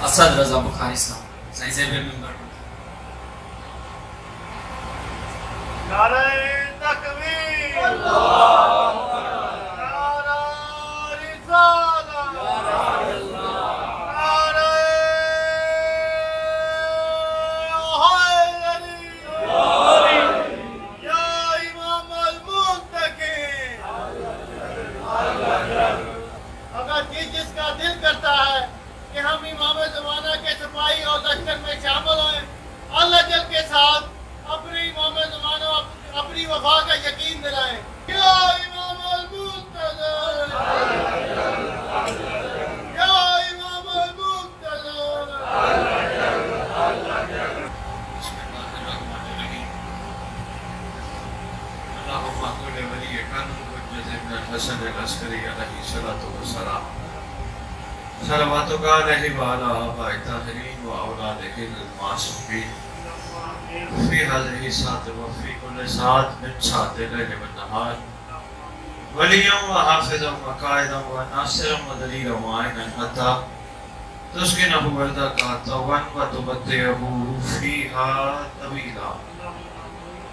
اسد رضا بخاری صاحب صحیح سے ممبر نعرہ تکبیر اللہ نعرہ رسالہ نعرہ حیدری یا امام المنتقی اگر جس کا دل کرتا ہے کہ ہم امام زمانہ کے سپاہی اور لشکر میں شامل ہوئیں، اللہ جل کے ساتھ اپنی امام زمانہ اپنی وفا کا یقین دلائیں۔ یا امام المنتظر یا امام المنتظر۔ اللہم کل ولی کن حجت ابن الحسن العسکری علیہ الصلوۃ والسلام صلواتک علیہ وعلی آباء الطاہرین و اولادہ المعصومین فی هذه الساعة وفی كل ساعة من ساعة الليل والنهار ولیا وحافظا وقائدا وناصرا ودلیلا وعینا حتی تسکنہ ارضک طوعا وتمتعہ فیہا طویلا۔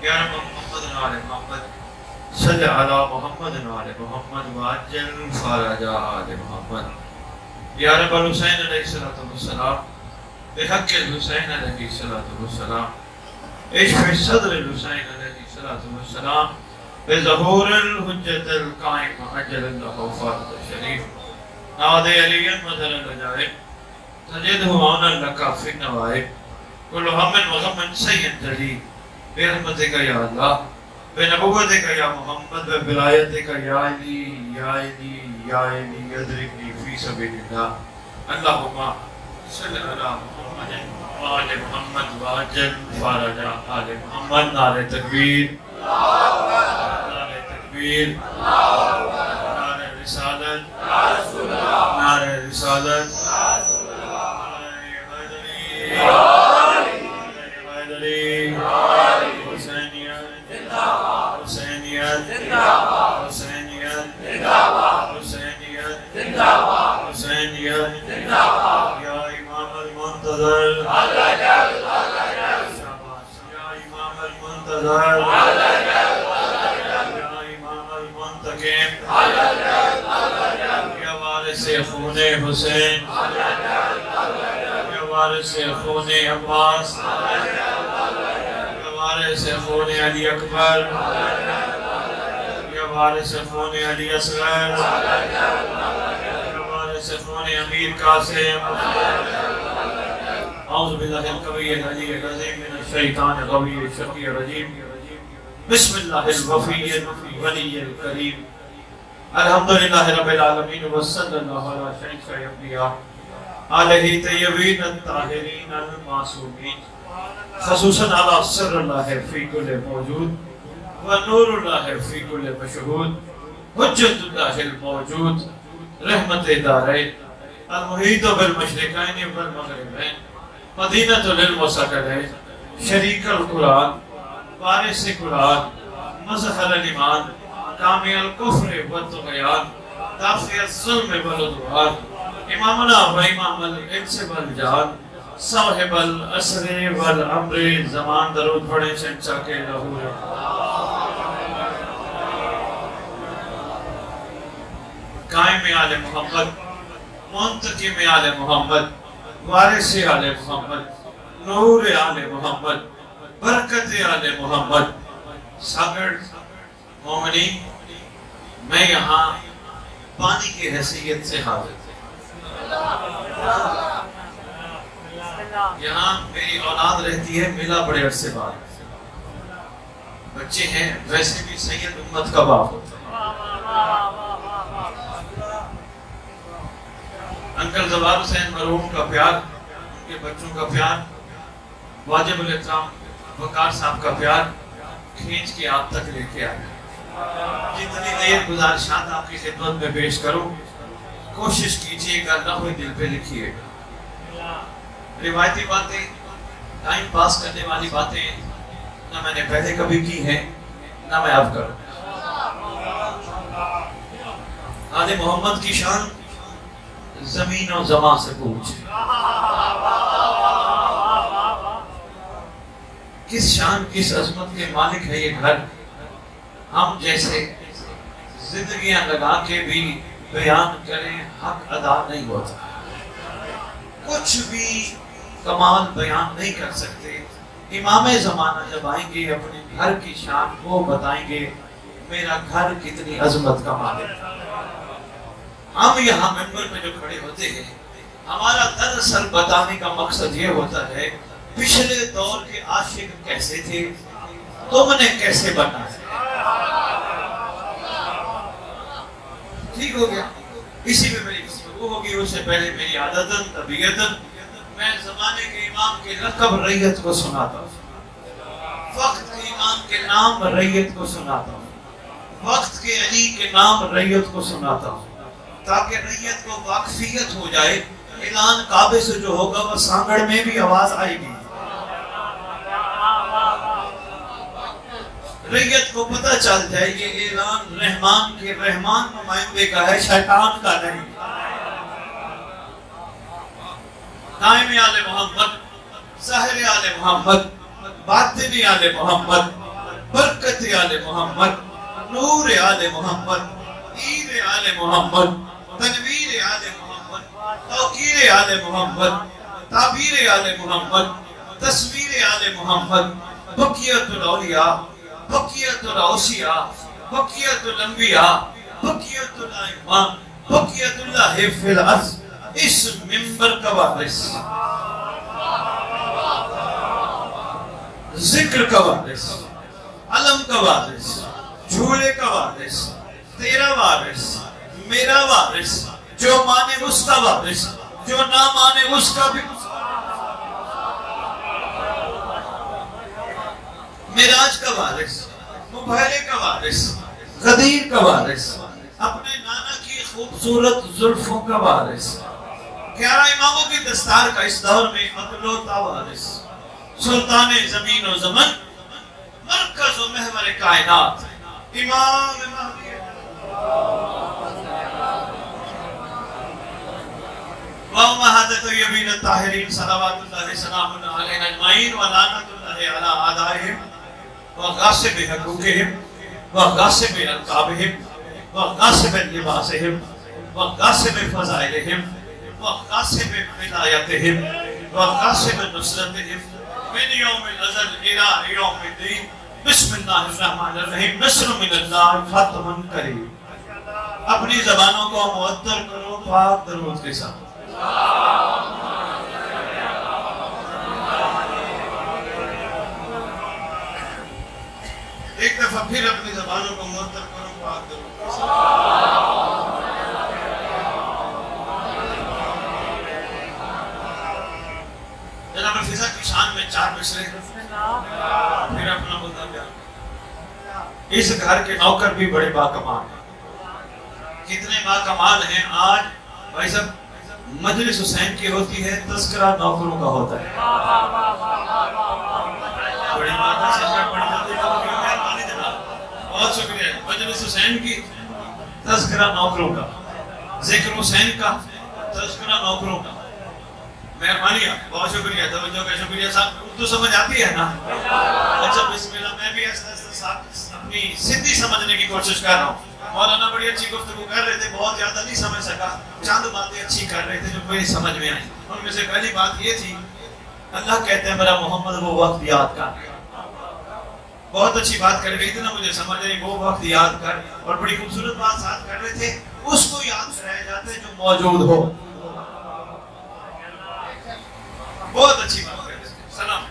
یا رب محمد آل محمد صلی علی محمد آل محمد وعجل فرج آل محمد۔ یا رب الحسین علیہ السلام بحق الحسین علیہ السلام اشفِ صدر الحسین علیہ السلام بظہور الحجت القائم عجل اللہ فرد شریف ناد علی مظہر العجائب تجدہ عونا لکا فی النوائب کل ہم و غم سید جلی برحمتک یا اللہ بنبوتک یا محمد ببلایتک یا علی یا علی یا علی یدرکنی فی سبیل اللہ۔ اللہم صلی اللہ محمد آل محمد وعجل فرج آل محمد۔ نعرہ تکبیر نعرہ تکبیر نعرہ رسالت نعرہ رسالت حیدری حسینیت حسینیت حسینیت حسینیت حسینیت یا امام المنتظر یا امام المنتظر یا امام المنتقم یا وارث خون حسین یا وارث خون عباس یا وارث خون علی اکبر یا وارث خون علی اصغر یا وارث خون امیر قاسم۔ اعوذ باللہ القوی العلی العظیم من الشیطان الغوی الشقی الرجیم بسم اللہ الوفی الولی الکریم الحمدللہ رب العالمین وصلی اللہ علی شیخ انبیاء علیہ طیبین الطاہرین المعصومین خصوصاً علی سر اللہ فی کل موجود ونور اللہ فی کل مشہود حجت اللہ الموجود رحمت دارین المحیط بالمشرقین والمغربین مدینہ للمسکرین شریک القرآن وارث قرآن مظہر الایمان کامی الکفر والطغیان دافع الظلم والعدوان امامنا و امام الانس والجان صاحب الاسر والامر زمان درود پڑھیں شہنشاہ کے لاہور۔ قائم آل محمد منتقم آل محمد وارث آل محمد نور آل محمد برکت آل محمد۔ ساگر مومنین، میں یہاں پانی کی حیثیت سے حاضر یہاں میری اولاد رہتی ہے ملا بڑے عرصے بعد، بچے ہیں، ویسے بھی سید امت کا باپ ہوتا ہے۔ انکل زوار حسین مرحوم کا پیار، ان کے بچوں کا پیار، واجب الاحترام وقار صاحب کا پیار کھینچ کے آپ تک لے کے آیا۔ جتنی دیر گزارشات آپ کی خدمت میں پیش کروں، کوشش کیجئے گا، نہ ہوئی دل پہ لکھیے گا۔ روایتی باتیں ٹائم پاس کرنے والی باتیں نہ میں نے پہلے کبھی کی ہیں نہ میں اب کروں. آل محمد کی شان زمین و زمان سے پوچھ. کس شان کس عظمت کے مالک ہے یہ گھر. ہم جیسے زندگیاں لگا کے بھی بیان کریں حق ادا نہیں ہوتا. کچھ بھی کمال بیان نہیں کر سکتے. امام زمانہ جب آئیں گے اپنے گھر کی شان وہ بتائیں گے میرا گھر کتنی عظمت کا مالک ہے. ہم یہاں منبر میں جو کھڑے ہوتے ہیں ہمارا دراصل بتانے کا مقصد یہ ہوتا ہے پچھلے دور کے عاشق کیسے تھے, تم نے کیسے بنا ہے. ٹھیک ہو گیا. اسی میں میری گفتگو ہوگی. اس سے پہلے میری عادتاً طبیعتاً میں زمانے کے امام کے لقب ریت کو سناتا ہوں, وقت کے امام کے نام ریت کو سناتا ہوں, وقت کے علی کے نام ریت کو سناتا ہوں تاکہ ریت کو واقفیت ہو جائے. اعلان کعبے سے جو ہوگا وہ سانگڑ میں بھی آواز آئے گی. ریت کو پتہ چل جائے یہ اعلان رحمان کے رحمان نمائندے کا ہے, شیطان کا نہیں. دائم آل محمد, ظاہر آل محمد, باطن آل محمد, برکت آل محمد, نور آل محمد, عید آل محمد, تنویر آل محمد, توقیر آل محمد, تعبیر آل محمد, تصویر آل محمد, بقیت الاولیاء, بقیت الاوصیاء, بقیت الانبیاء, بقیت الائمہ, بقیت اللہ فی الارض. اس منبر کا وارث, ذکر کا وارث, علم کا وارث, جھولے کا وارث, تیرا وارث, میرا وارث, جو مانے اس کا وارث, جو نہ مانے اس کا بھی. معراج کا وارث, مبہرے کا وارث, غدیر کا وارث, اپنے نانا کی خوبصورت زلفوں کا وارث, 11 اماموں کی دستار کا اس دور میں اکلوتا وارث, سلطان زمین و زمن, مرکز و محور کائنات, امام مہدی وامہات طیبین الطاہرین صلوات اللہ سلام علیہ اجمعین ولعنت اللہ علی اعدائہم وغاصب حقوقہم وغاصب القابہم وغاصب لباسہم وغاصب فضائلہم وغاصب ولایتہم وغاصب نصرتہم من یوم الازل الى یوم الدین. بسم اللہ الرحمن الرحیم. نصر من اللہ فتح قریب. اپنی زبانوں کو معطر کرو پاک درود کے ساتھ. ایک دفعہ پھر اپنی زبانوں کو معطر کرو پاک درود کے ساتھ. جناب الفضا کی شان میں 4 مصرے پھر اپنا مدعا بیان. اس گھر کے نوکر بھی بڑے باکمال ہیں. کتنے باکمال ہیں آج بھائی صاحب. مجلس حسین کی ہوتی ہے, تذکرہ نوکروں کا ہوتا ہے. بڑی بات ہے, بہت شکریہ. مجلس حسین کی تذکرہ نوکروں کا, ذکر حسین کا تذکرہ نوکروں کا. مہربانی, بہت شکریہ. توجہ کا شکریہ. صاحب اردو سمجھ آتی ہے نا؟ اچھا بسم اللہ. میں بھی اپنی سندھی سمجھنے کی کوشش کر رہا ہوں. مولانا بڑی اچھی گفتگو کر رہے تھے, بہت زیادہ نہیں سمجھ سکا, چند باتیں اچھی کر رہے تھے جو کوئی سمجھ میں آئی. ان میں سے پہلی بات یہ تھی اللہ کہتے ہیں میرا محمد وہ وقت یاد کر. بہت اچھی بات کر رہی تھی نا, مجھے سمجھ رہی وہ وقت یاد کر. اور بڑی خوبصورت بات ساتھ کر رہے تھے, اس کو یاد رہ جاتے جو موجود ہو. بہت اچھی بات کر رہے تھے. سلام.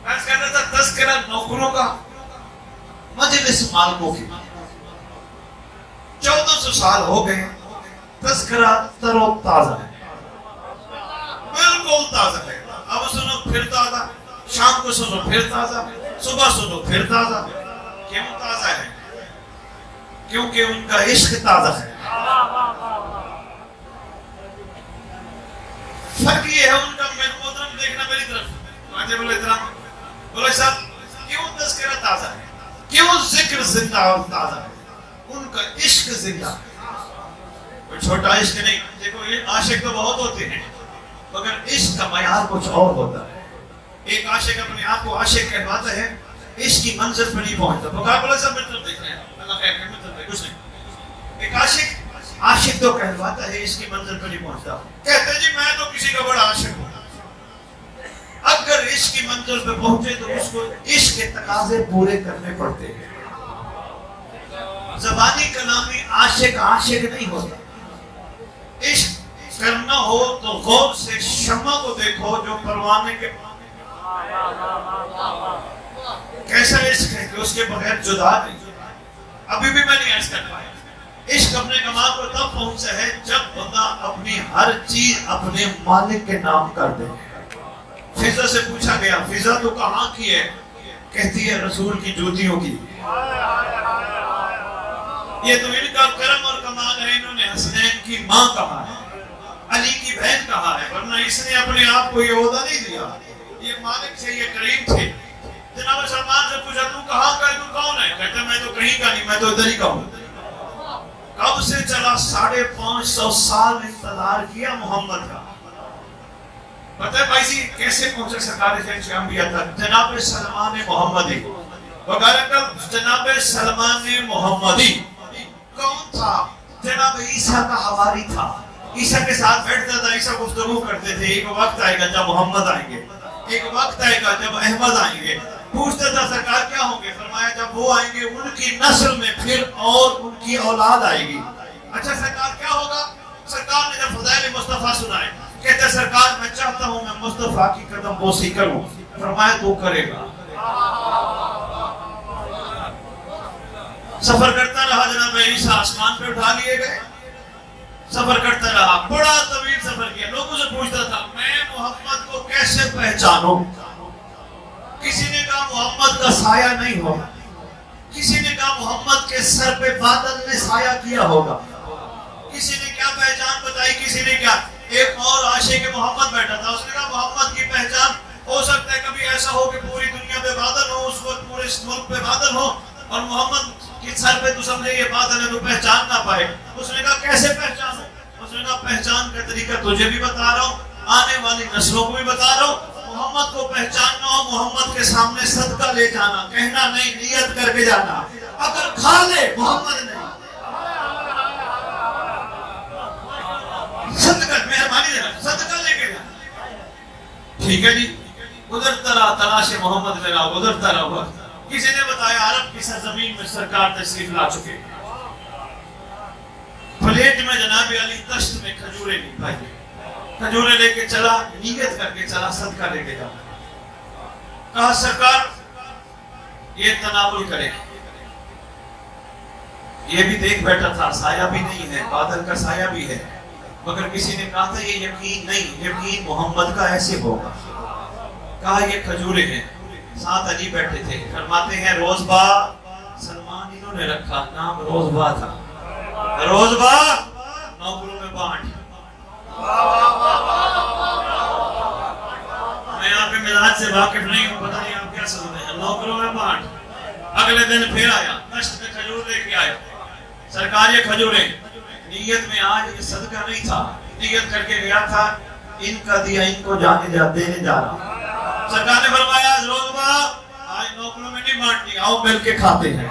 میں کہہ رہا تھا تذکرہ نوکروں کا, مجلس مالکوں کی. 1400 سال ہو گئے, تذکرہ تر و تازہ ہے, بالکل تازہ ہے. اب سنو پھر تازہ, شام کو سنو پھر تازہ, صبح سنو پھر تازہ. کیوں تازہ ہے؟ کیونکہ ان کا عشق تازہ ہے. فرق یہ ہے ان کا. محترم دیکھنا میری طرف, فرماتے بولے احترام بولے صاحب کیوں تذکرہ تازہ ہے، کیوں ذکر زندہ اور تازہ ہے؟ ان کا عشق زندہ ہے، کوئی چھوٹا عشق نہیں۔ دیکھو یہ عاشق تو بہت ہوتے ہیں مگر عشق کا معیار کچھ اور ہوتا ہے۔ ایک عاشق اپنے آپ کو عاشق کہواتا ہے، عشق کی منزل پر نہیں پہنچتا۔ بکار بولے صاحب مطلب دیکھ رہے ہیں، اللہ خیر کہ مطلب ہے کچھ نہیں۔ ایک عاشق تو کہواتا ہے، اس کی منزل پر نہیں پہنچتا، کہتے ہیں جی میں تو کسی کا بڑا عاشق ہوں۔ اگر عشق کی منزل پہ پہنچے تو اس کو عشق کے تقاضے پورے کرنے پڑتے ہیں۔ زبانی کلامی عاشق نہیں ہوتا۔ عشق کرنا ہو تو غور سے شمع کو دیکھو جو پروانے کے کیسا عشق ہے کہ اس کے بغیر جدا نہیں۔ ابھی بھی میں نہیں عرض کر پایا۔ عشق اپنے کمال کو تب پہنچا ہے جب بندہ اپنی ہر چیز اپنے مالک کے نام کر دے۔ فضا سے پوچھا گیا فضا تو کہاں کی ہے؟ کہتی ہے رسول کی جوتیوں کی۔ یہ تو ان کا کرم اور کمال ہے، انہوں نے حسنین کی ماں کہا ہے، علی کی بہن کہا ہے، ورنہ اس نے اپنے آپ کو یہ عہدہ نہیں دیا۔ یہ مالک سے یہ کریم تھے۔ جناب سلمان سے پوچھا تو کہاں کا ہے، تو کون ہے؟ کہتا میں تو کہیں کا نہیں، میں تو ادھر ہی کا ہوں۔ کب سے چلا 550 سال انتظار کیا محمد کا۔ پتہ ہے بھائی جی کیسے پہنچے سرکار جیسے انبیاء تک؟ جناب سلمان محمدی وغیرہ جناب سلمان محمدی کون تھا؟ جناب عیسیٰ کا حواری تھا، عیسیٰ کے ساتھ بیٹھتا تھا، عیسیٰ گفتگو کرتے تھے۔ ایک وقت آئے گا جب محمد آئیں گے، ایک وقت آئے گا جب احمد آئیں گے۔ پوچھتا تھا سرکار کیا ہوں گے؟ فرمایا جب وہ آئیں گے ان کی نسل میں پھر اور ان کی اولاد آئے گی۔ اچھا سرکار کیا ہوگا؟ سرکار نے جب فضائل مصطفیٰ سنائے، کہتے ہیں سرکار میں چاہتا ہوں میں مصطفیٰ کی قدم بوسی کروں۔ فرمایا تو کرے گا۔ سفر کرتا رہا جناب عیسیٰ، آسمان پہ اٹھا لیے گئے، سفر کرتا رہا، بڑا طویل سفر کیا۔ لوگوں سے پوچھتا تھا میں محمد کو کیسے پہچانوں؟ کسی نے کہا محمد کا سایہ نہیں ہوگا، کسی نے کہا محمد کے سر پہ بادل نے سایہ کیا ہوگا، کسی نے کیا پہچان بتائی، کسی نے کیا۔ ایک اور عاشق محمد بیٹھا تھا، اس نے کہا محمد کی پہچان ہو سکتا ہے کبھی ایسا ہو کہ پوری دنیا پہ بادل ہو، اس وقت پورے ملک پہ بادل ہو اور محمد کی سر پہ تو سمجھے یہ بادل ہے تو پہچان نہ پائے۔ اس نے کہا کیسے پہچانوں؟ اس نے کہا پہچان کا طریقہ تجھے بھی بتا رہا ہوں، آنے والی نسلوں کو بھی بتا رہا ہوں۔ محمد کو پہچاننا ہو محمد کے سامنے صدقہ لے جانا، کہنا نہیں، نیت کر کے جانا۔ اگر کھا لے محمد نے صدقہ، مہربانی دینا، صدقہ لے کے جانا۔ ٹھیک ہے جی، گزرتا رہا تلاش محمد میں رہا، گزرتا رہا وقت۔ کسی نے بتایا عرب کی سرزمین میں سرکار تشریف لا چکے، پلیٹ میں جناب علی تشت میں کھجورے لی، بھائی کھجورے لے کے چلا، نیت کر کے چلا صدقہ لے کے جانا۔ کہا سرکار یہ تناول کرے، یہ بھی دیکھ بیٹھا تھا، سایہ بھی نہیں ہے، بادل کا سایہ بھی ہے، مگر کسی نے کہا تھا یہ یقین نہیں، یقین محمد کا ایسے ہوگا۔ کہا یہ کھجورے ہیں، ساتھ علی بیٹھے تھے، فرماتے ہیں روزبا، سلمان انہوں نے رکھا، نام روزبا تھا، روزبا نوکروں میں بانٹ۔ میں آپ کے مزاج سے واقف نہیں ہوں، پتہ نہیں آپ کیا سمجھتے ہیں، نوکروں میں بانٹ۔ اگلے دن پھر آیا، دشت میں کھجور لے کے آیا، سرکار یہ کھجوریں، نیت میں آج یہ صدقہ نہیں تھا، نیت کر کے گیا تھا ان کا دیا ان کو دینے جا رہا۔ سرکار نے فرمایا روزبا آج نوکروں میں نہیں بانٹنی، آؤ مل کے کھاتے ہیں۔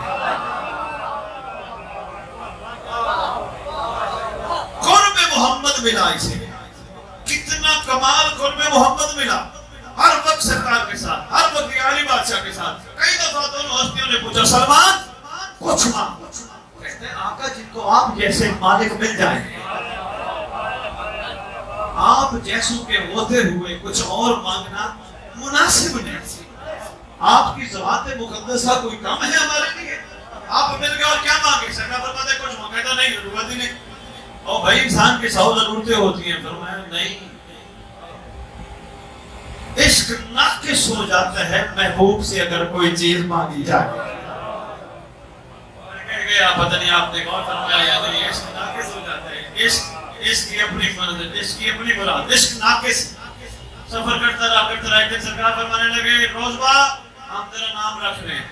قرب محمد ملا اسے، کتنا کمال قرب محمد ملا۔ ہر وقت سرکار کے ساتھ، ہر وقت علی بادشاہ کے ساتھ۔ کئی دفعہ دونوں ہستیوں نے پوچھا سلمان کچھ مانگ، کہتے ہیں آقا جن کو آپ جیسے مالک مل جائیں، آپ جیسوں کے ہوتے ہوئے کچھ اور مانگنا مناسب نہیں۔ آپ کی ذات مقدسہ کوئی کم ہے ہمارے لیے؟ آپ مل گئے اور کیا مانگے؟ سرکار فرماتے ہیں کچھ مانگے تو نہیں، ضرورت ہی نہیں۔ اور بھائی انسان کی 100 ضرورتیں ہوتی ہیں، فرمایا نہیں، عشق ناقص ہو جاتا ہے محبوب سے اگر کوئی چیز مانگی جائے۔ پتہ نہیں آپ نے غور فرمایا یا نہیں، عشق ناقص ہو جاتا ہے۔ عشق کی اپنی منزل، عشق کی اپنی مراد، عشق ناقص۔ سفر کرتا رہا ایک دن سرکار فرمانے لگے روزبا ہم تیرا نام رکھ رہے ہیں.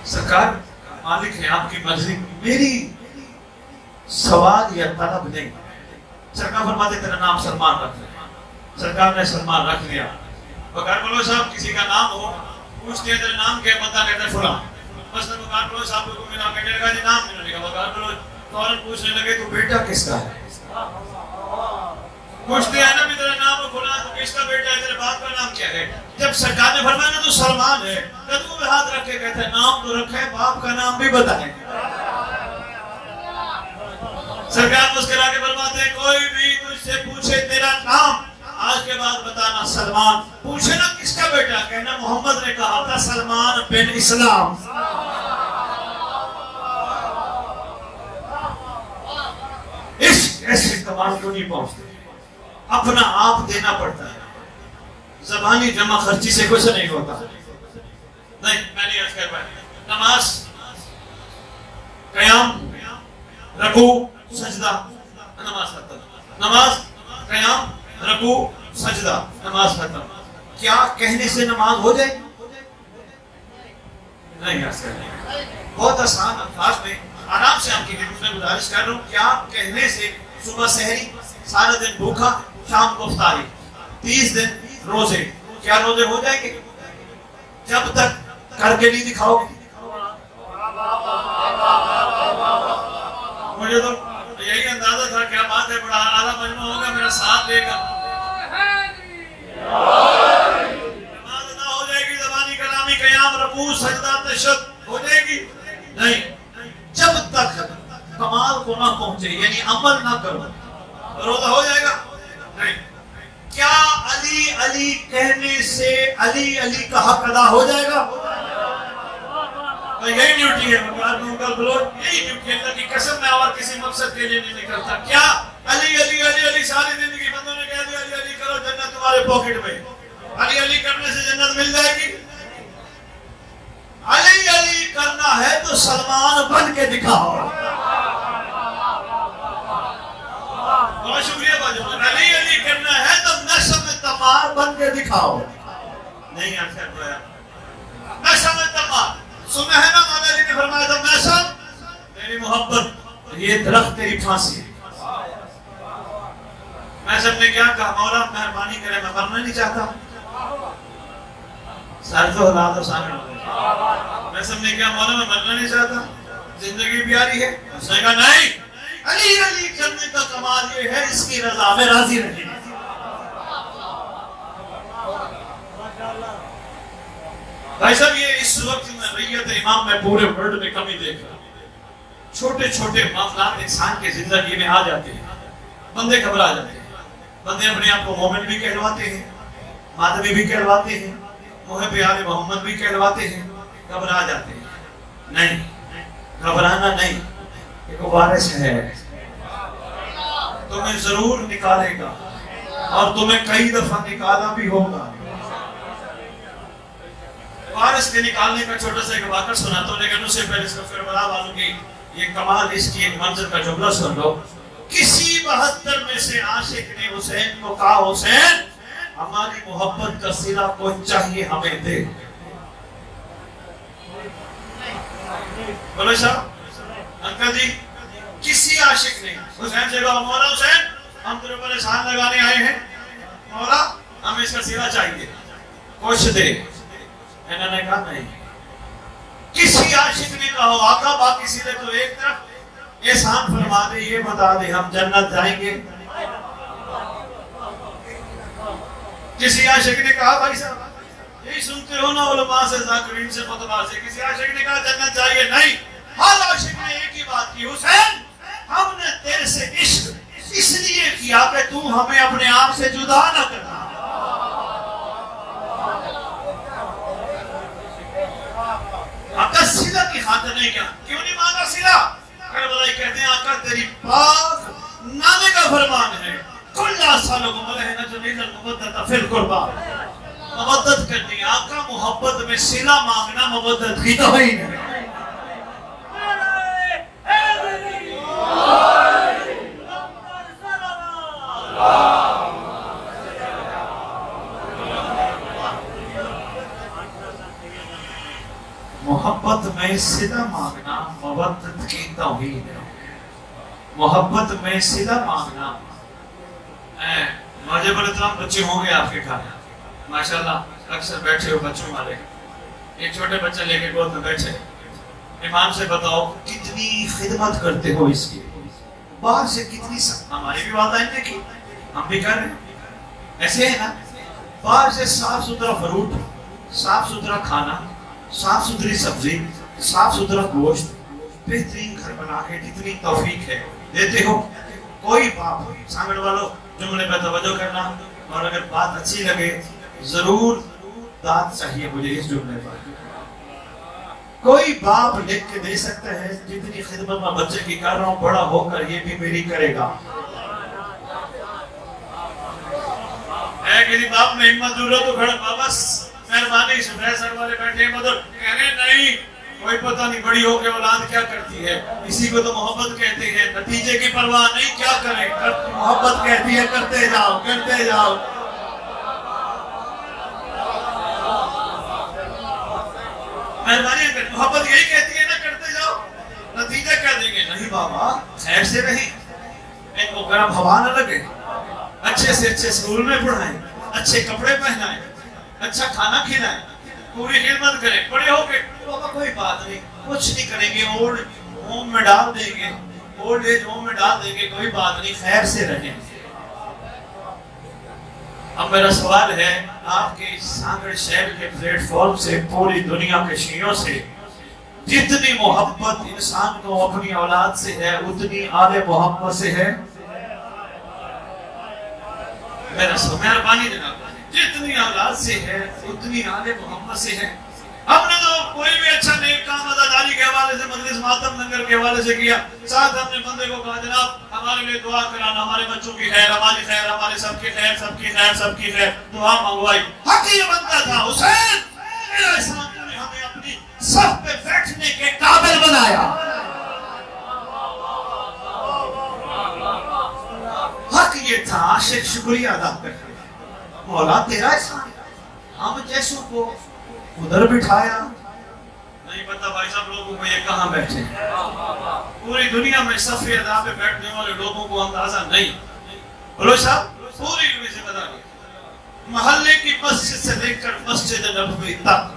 سرکار مالک ہے آپ کی مرضی, میری سوال یا طلب نہیں. سرکار فرماتے تیرا نام سلمان رکھ رہے ہیں. سرکار نے سلمان رکھ لیا. بکار بلو صاحب کسی کا نام ہو پوچھتے ہیں تیرا نام کیا, بندہ کہتا ہے فلاں. مثلا بکار بلو صاحب کو ملا کہنے لگا جی نام نہیں لگا. بکار بلو فوراً پوچھنے لگے تو بیٹا کس کا ہے. پوچھتے ہیں نا بھی تیرا نام ہو فلاں تو کس کا بیٹا ہے, تیرے باپ کا نام کیا ہے. جب سرکار نے فرمایا نا تو سلمان ہے, قدموں میں ہاتھ رکھ کے کہتے ہیں نام تو رکھا ہے, باپ کا نام بھی بتائیں. سرکار مسکرا کے فرماتے ہیں کوئی بھی تجھ سے پوچھے تیرا نام آج کے بعد بتانا سلمان. پوچھے نا کس کا بیٹا, کہنا محمد نے کہا تھا سلمان بن اسلام. ایسے کمال کو نہیں پہنچتے, اپنا آپ دینا پڑتا ہے. زبانی جمع خرچی سے کچھ نہیں ہوتا. نہیں میں نہیں عرض کر پایا. نماز, قیام, رکوع, سجدہ, نماز ختم. نماز, قیام, رکوع, سجدہ, نماز ختم. کیا کہنے سے نماز ہو جائے؟ نہیں عرض کرنے. بہت آسان الفاظ میں آرام سے آپ کی خدمت میں گزارش کر رہا ہوں. کیا کہنے سے صبح سحری, سارا دن بھوکا, شام کو افطاری, 30 دن روزے, کیا روزے ہو جائیں گے؟ جب تک کر کے نہیں دکھاؤ گے. مجھے تو یہی اندازہ تھا کیا بات ہے, بڑا اعلیٰ مجمع ہوگا میرا ساتھ دے گا. نماز ادا ہو جائے گی, زبانی کلامی قیام رکوع سجدہ تشہد ہو جائے گی؟ نہیں. جب تک کمال کو نہ پہنچے یعنی عمل نہ کرو روزہ ہو جائے گا؟ نہیں. کیا علی علی کہنے سے علی علی کا حق ادا ہو جائے گا؟ یہی ڈیوٹی ہے یہی ڈیوٹی ہے. اللہ کی قسم میں اور کسی مقصد کے لیے نہیں نکلتا. کیا علی علی علی علی ساری زندگی بندوں نے کہہ دیا علی علی کرو جنت تمہارے پاکٹ میں. علی علی کرنے سے جنت مل جائے گی؟ علی علی کرنا ہے تو سلمان بن کے دکھاؤ. بہت شکریہ باجو. علی علی کرنا ہے تو نسم تمار بن کے دکھاؤ. نہیں آخر پایا نسم تمار سنا ہے نا, مولا علی نے فرمایا تھا نسم تیری محبت یہ درخت تیری پھانسی. نسم نے کیا کہا, مولا مہربانی کرے میں مرنا نہیں چاہتا. سر تو ہلا دو سامنے. نسم نے کیا, مولا میں مرنا نہیں چاہتا, زندگی پیاری ہے. اس نے کہا نہیں, علی علی کرنے کا کمال یہ ہے اس کی رضا میں راضی رہے. بھائی صاحب یہ اس وقت میں ریت امام میں پورے ورلڈ میں کمی دیکھ رہا. چھوٹے چھوٹے معاملات انسان کی زندگی میں آ جاتے ہیں, بندے گھبرا جاتے ہیں. بندے اپنے آپ کو مومن بھی کہلواتے ہیں, مادمی بھی کہلواتے ہیں, محب آل محمد بھی کہلواتے ہیں, گھبرا جاتے ہیں. نہیں, گھبرانا نہیں, ایک وارث ہے تمہیں ضرور نکالے گا اور تمہیں کئی دفعہ نکالا بھی ہوگا. وارث کے نکالنے کا چھوٹا سا ایک واقعہ سناتا ہوں, لیکن اس سے پہلے اس کو کربلا والوں کی یہ کمال اس کی ایک منظر کا جملہ سن لو. کسی 72 میں سے عاشق نے حسین کو کہا حسین ہماری محبت کا صلہ کوئی چاہیے ہمیں دے. بولو صاحب انکل جی, کسی عاشق نے حسین سے کہا مولا حسین ہم تیرے پر احسان لگانے آئے ہیں, مولا ہمیں اس کا صلہ چاہیے, کچھ دے. انہوں نے کہا نہیں. کسی عاشق نے کہا آقا باقی صلے تو ایک طرف, احسان فرما دے, یہ بتا دے ہم جنت جائیں گے. کسی عاشق نے کہا بھائی صاحب یہی سنتے ہو نا علماء سے ذاکرین سے متبع سے, کسی عاشق نے کہا جنت جائیے. نہیں, ہر عاشق نے ایک ہی بات کی, حسین ہم نے تیرے سے عشق اس لیے کیا کہ تو ہمیں اپنے آپ سے جدا نہ کرنا. آقا صلہ کی خاطر نہیں کیا, کیوں نہیں مانگا صلہ؟ کربلائی کہتے ہیں آقا تیری پاک نامے کا فرمان ہے کُلّا سَالُكُمْ وَلَهِنَ جَمِيلَ الْمُبَدَّةَ فِي الْقُرْبَى. مبدت کرنی, آقا محبت میں صلہ مانگنا مبدت کی توہین ہے. محبت میں صلہ مانگنا مودت کی توہین ہے. محبت میں صلہ مانگنا. واجب الاسلام بچے ہوں گے آپ کے گھر ماشاءاللہ, اکثر بیٹھے ہو بچوں والے, ایک چھوٹے بچے لے کے گود میں بیٹھے, امام سے بتاؤ کتنی خدمت کرتے ہو اس کی, باہر سے کتنی ہماری بھی والدین نے کی, ہم بھی کر رہے ہیں ایسے ہے نا. باہر سے صاف ستھرا فروٹ, صاف ستھرا کھانا, صاف ستھری سبزی, صاف ستھرا گوشت, بہترین گھر بنا کے کتنی توفیق ہے دیتے ہو. کوئی باپ, سامنے والوں جملے پہ توجہ کرنا, اور اگر بات اچھی لگے ضرور داد چاہیے مجھے اس جملے پر. کوئی باپ لکھ کے دے سکتا ہے جتنی خدمت میں بچے کی کر رہا ہوں بڑا ہو کر یہ بھی میری کرے گا. اے کسی باپ میں ہمت دور ہو تو کھڑا, بابا مہربانی شفیع سر والے بیٹھے ہیں مدر کہنے نہیں, کوئی پتہ نہیں بڑی ہو کے اولاد کیا کرتی ہے, اسی کو تو محبت کہتے ہیں. نتیجے کی پرواہ نہیں, کیا کریں, محبت کہتی ہے کرتے جاؤ کرتے جاؤ. مہربانی محبت یہی کہتی ہے نا کرتے جاؤ, نتیجہ کیا دیں گے. نہیں بابا خیر سے رہیں, ان کو گرم ہوا نہ لگے, اچھے سے اچھے اسکول میں پڑھائیں, اچھے کپڑے پہنائیں, اچھا کھانا کھلائیں, پوری خدمت کریں. بڑے ہو کے بابا کوئی بات نہیں, کچھ نہیں کریں گے, اولڈ ہوم میں ڈال دیں گے, اولڈ ایج ہوم میں ڈال دیں گے, کوئی بات نہیں, خیر سے رہیں. اب میرا سوال ہے آپ کے سانگڑ شہر کے پلیٹ فارم سے, پوری دنیا کے شیعوں سے جتنی محبت انسان کو اپنی اولاد سے ہے اتنی آل محمد سے ہے. میرا سوال, مہربانی جناب, جتنی اولاد سے ہے اتنی آل محمد سے ہے. ہم نے تو کوئی بھی اچھا نیک کام عزاداری کے حوالے سے, مجلس ماتم لنگر کے حوالے سے کیا, ساتھ ہم نے بندے کو کہا جناب ہمارے لیے دعا کرانا, ہمارے بچوں کی خیر, ہماری خیر, ہمارے سب کی خیر, سب کی خیر, سب کی خیر, دعا منگوائی. حق یہ بنتا تھا حسین, میرا احسان تو نے ہمیں اپنی صف پہ بیٹھنے کے قابل بنایا. حق یہ تھا عاشق شکریہ ادا کرتے, مولا تیرا احسان, ہم جیسوں کو ادھر بٹھایا. نہیں پتا بھائی صاحب لوگوں کو یہ کہاں بیٹھے, پوری دنیا میں صف ادا پہ بیٹھنے والے لوگوں کو اندازہ نہیں. بولو صاحب پوری ذمہ داری, محلے کی مسجد سے لے کر مسجد نبوی تک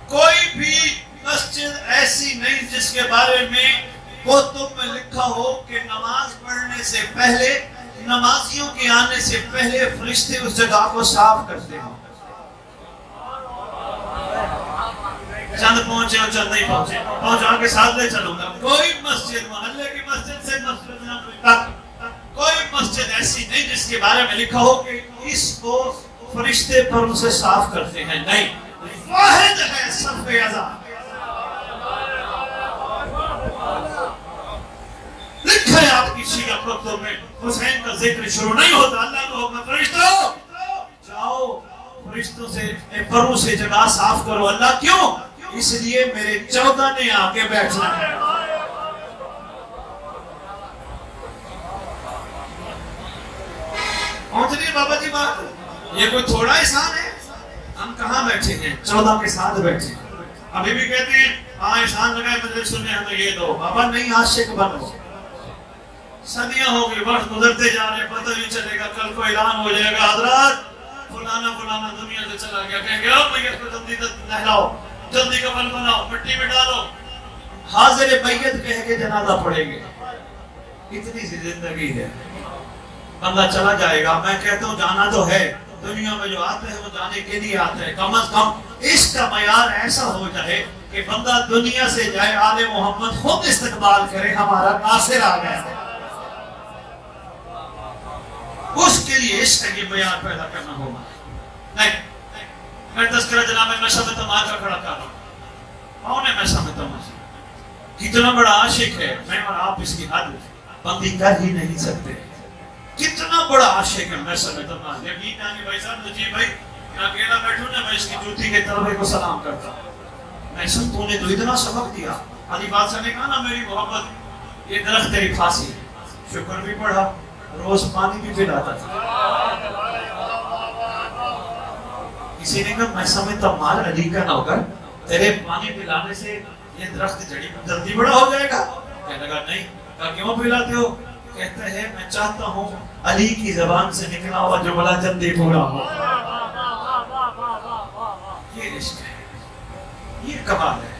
کوئی بھی مسجد ایسی نہیں جس کے بارے میں کتب میں لکھا ہو کہ نماز پڑھنے سے پہلے, نمازیوں کے آنے سے پہلے فرشتے اس جگہ کو صاف کرتے ہوں. چند پہنچے اور چند نہیں پہنچے, پہنچا کے ساتھ لے چلوں گا. کوئی مسجد, محلے کی مسجد سے مسجد نبوی تک کوئی مسجد ایسی نہیں جس کے بارے میں لکھا ہو کہ اس کو فرشتے پر اسے صاف کرتے ہیں. نہیں, واحد ہے صف اعظم. لکھا ہے آپ کی شیعہ کتب میں, حسین کا ذکر شروع نہیں ہوتا, اللہ کو حکم فرشتوں جاؤ فرشتوں سے پروں سے جگہ صاف کرو. اللہ کیوں؟ اس لیے میرے 14 نے آگے بیٹھنا ہے. پہنچ رہی ہے بابا جی بات, یہ کوئی تھوڑا احسان ہے. ہم کہاں بیٹھے ہیں, 14 کے ساتھ بیٹھے ہیں. ابھی بھی کہتے ہیں ہاں احسان لگائے مجلس سننے ہمیں یہ دو. بابا نہیں, عاشق بنو. صدیاں ہو گئی, وقت گزرتے جا رہے, پتہ نہیں چلے گا, کل کو اعلان ہو جائے گا حضرات فلانا فلانا دنیا سے چلا گیا. کہیں گے اب میت کو جلدی نہلاؤ, جلدی کفن بناؤ, مٹی میں ڈالو, حاضر میت کہہ کے جنازہ پڑھیں گے. اتنی سی زندگی ہے, بندہ چلا جائے گا. میں کہتا ہوں جانا تو ہے, دنیا میں جو آتے ہیں وہ جانے کے لیے آتے ہیں. کم از کم اس کا معیار ایسا ہو جائے کہ بندہ دنیا سے جائے, آل محمد خود استقبال کرے, ہمارا ناصر آ گیا. اس کے لیے اس کا یہ معیار پیدا کرنا ہوگا. نہیں, میں تذکرہ جناب نشہ میں تماشا کھڑا کر رہا ہوں. کون ہے نشہ میں تماشا؟ کتنا بڑا عاشق ہے, میں اور آپ اس کی حد بندی کر ہی نہیں سکتے. کتنا بڑا عاشق ہے نشہ میں تماشا. یقین ہے بھائی صاحب نجیب بھائی, میں اکیلا بیٹھوں نا, میں اس کی جوتی کے طرفے کو سلام کرتا ہوں. میں سن تو نے تو اتنا سبق دیا. علی بادشاہ نے کہا نا میری محبت یہ درخت تیری پھانسی. شکر بھی پڑھا, روز پانی بھی پلاتا تھا. کسی نے کہا میں سمجھتا مال علی کا نوکر, تیرے پانی پلانے سے یہ درخت جلدی بڑا ہو جائے گا؟ کہنے لگا نہیں. کہا کیوں پلاتے ہو؟ کہتے ہیں میں چاہتا ہوں علی کی زبان سے نکلا ہوا جو بڑا جلدی پورا ہو. یہ عشق ہے, یہ کمال ہے.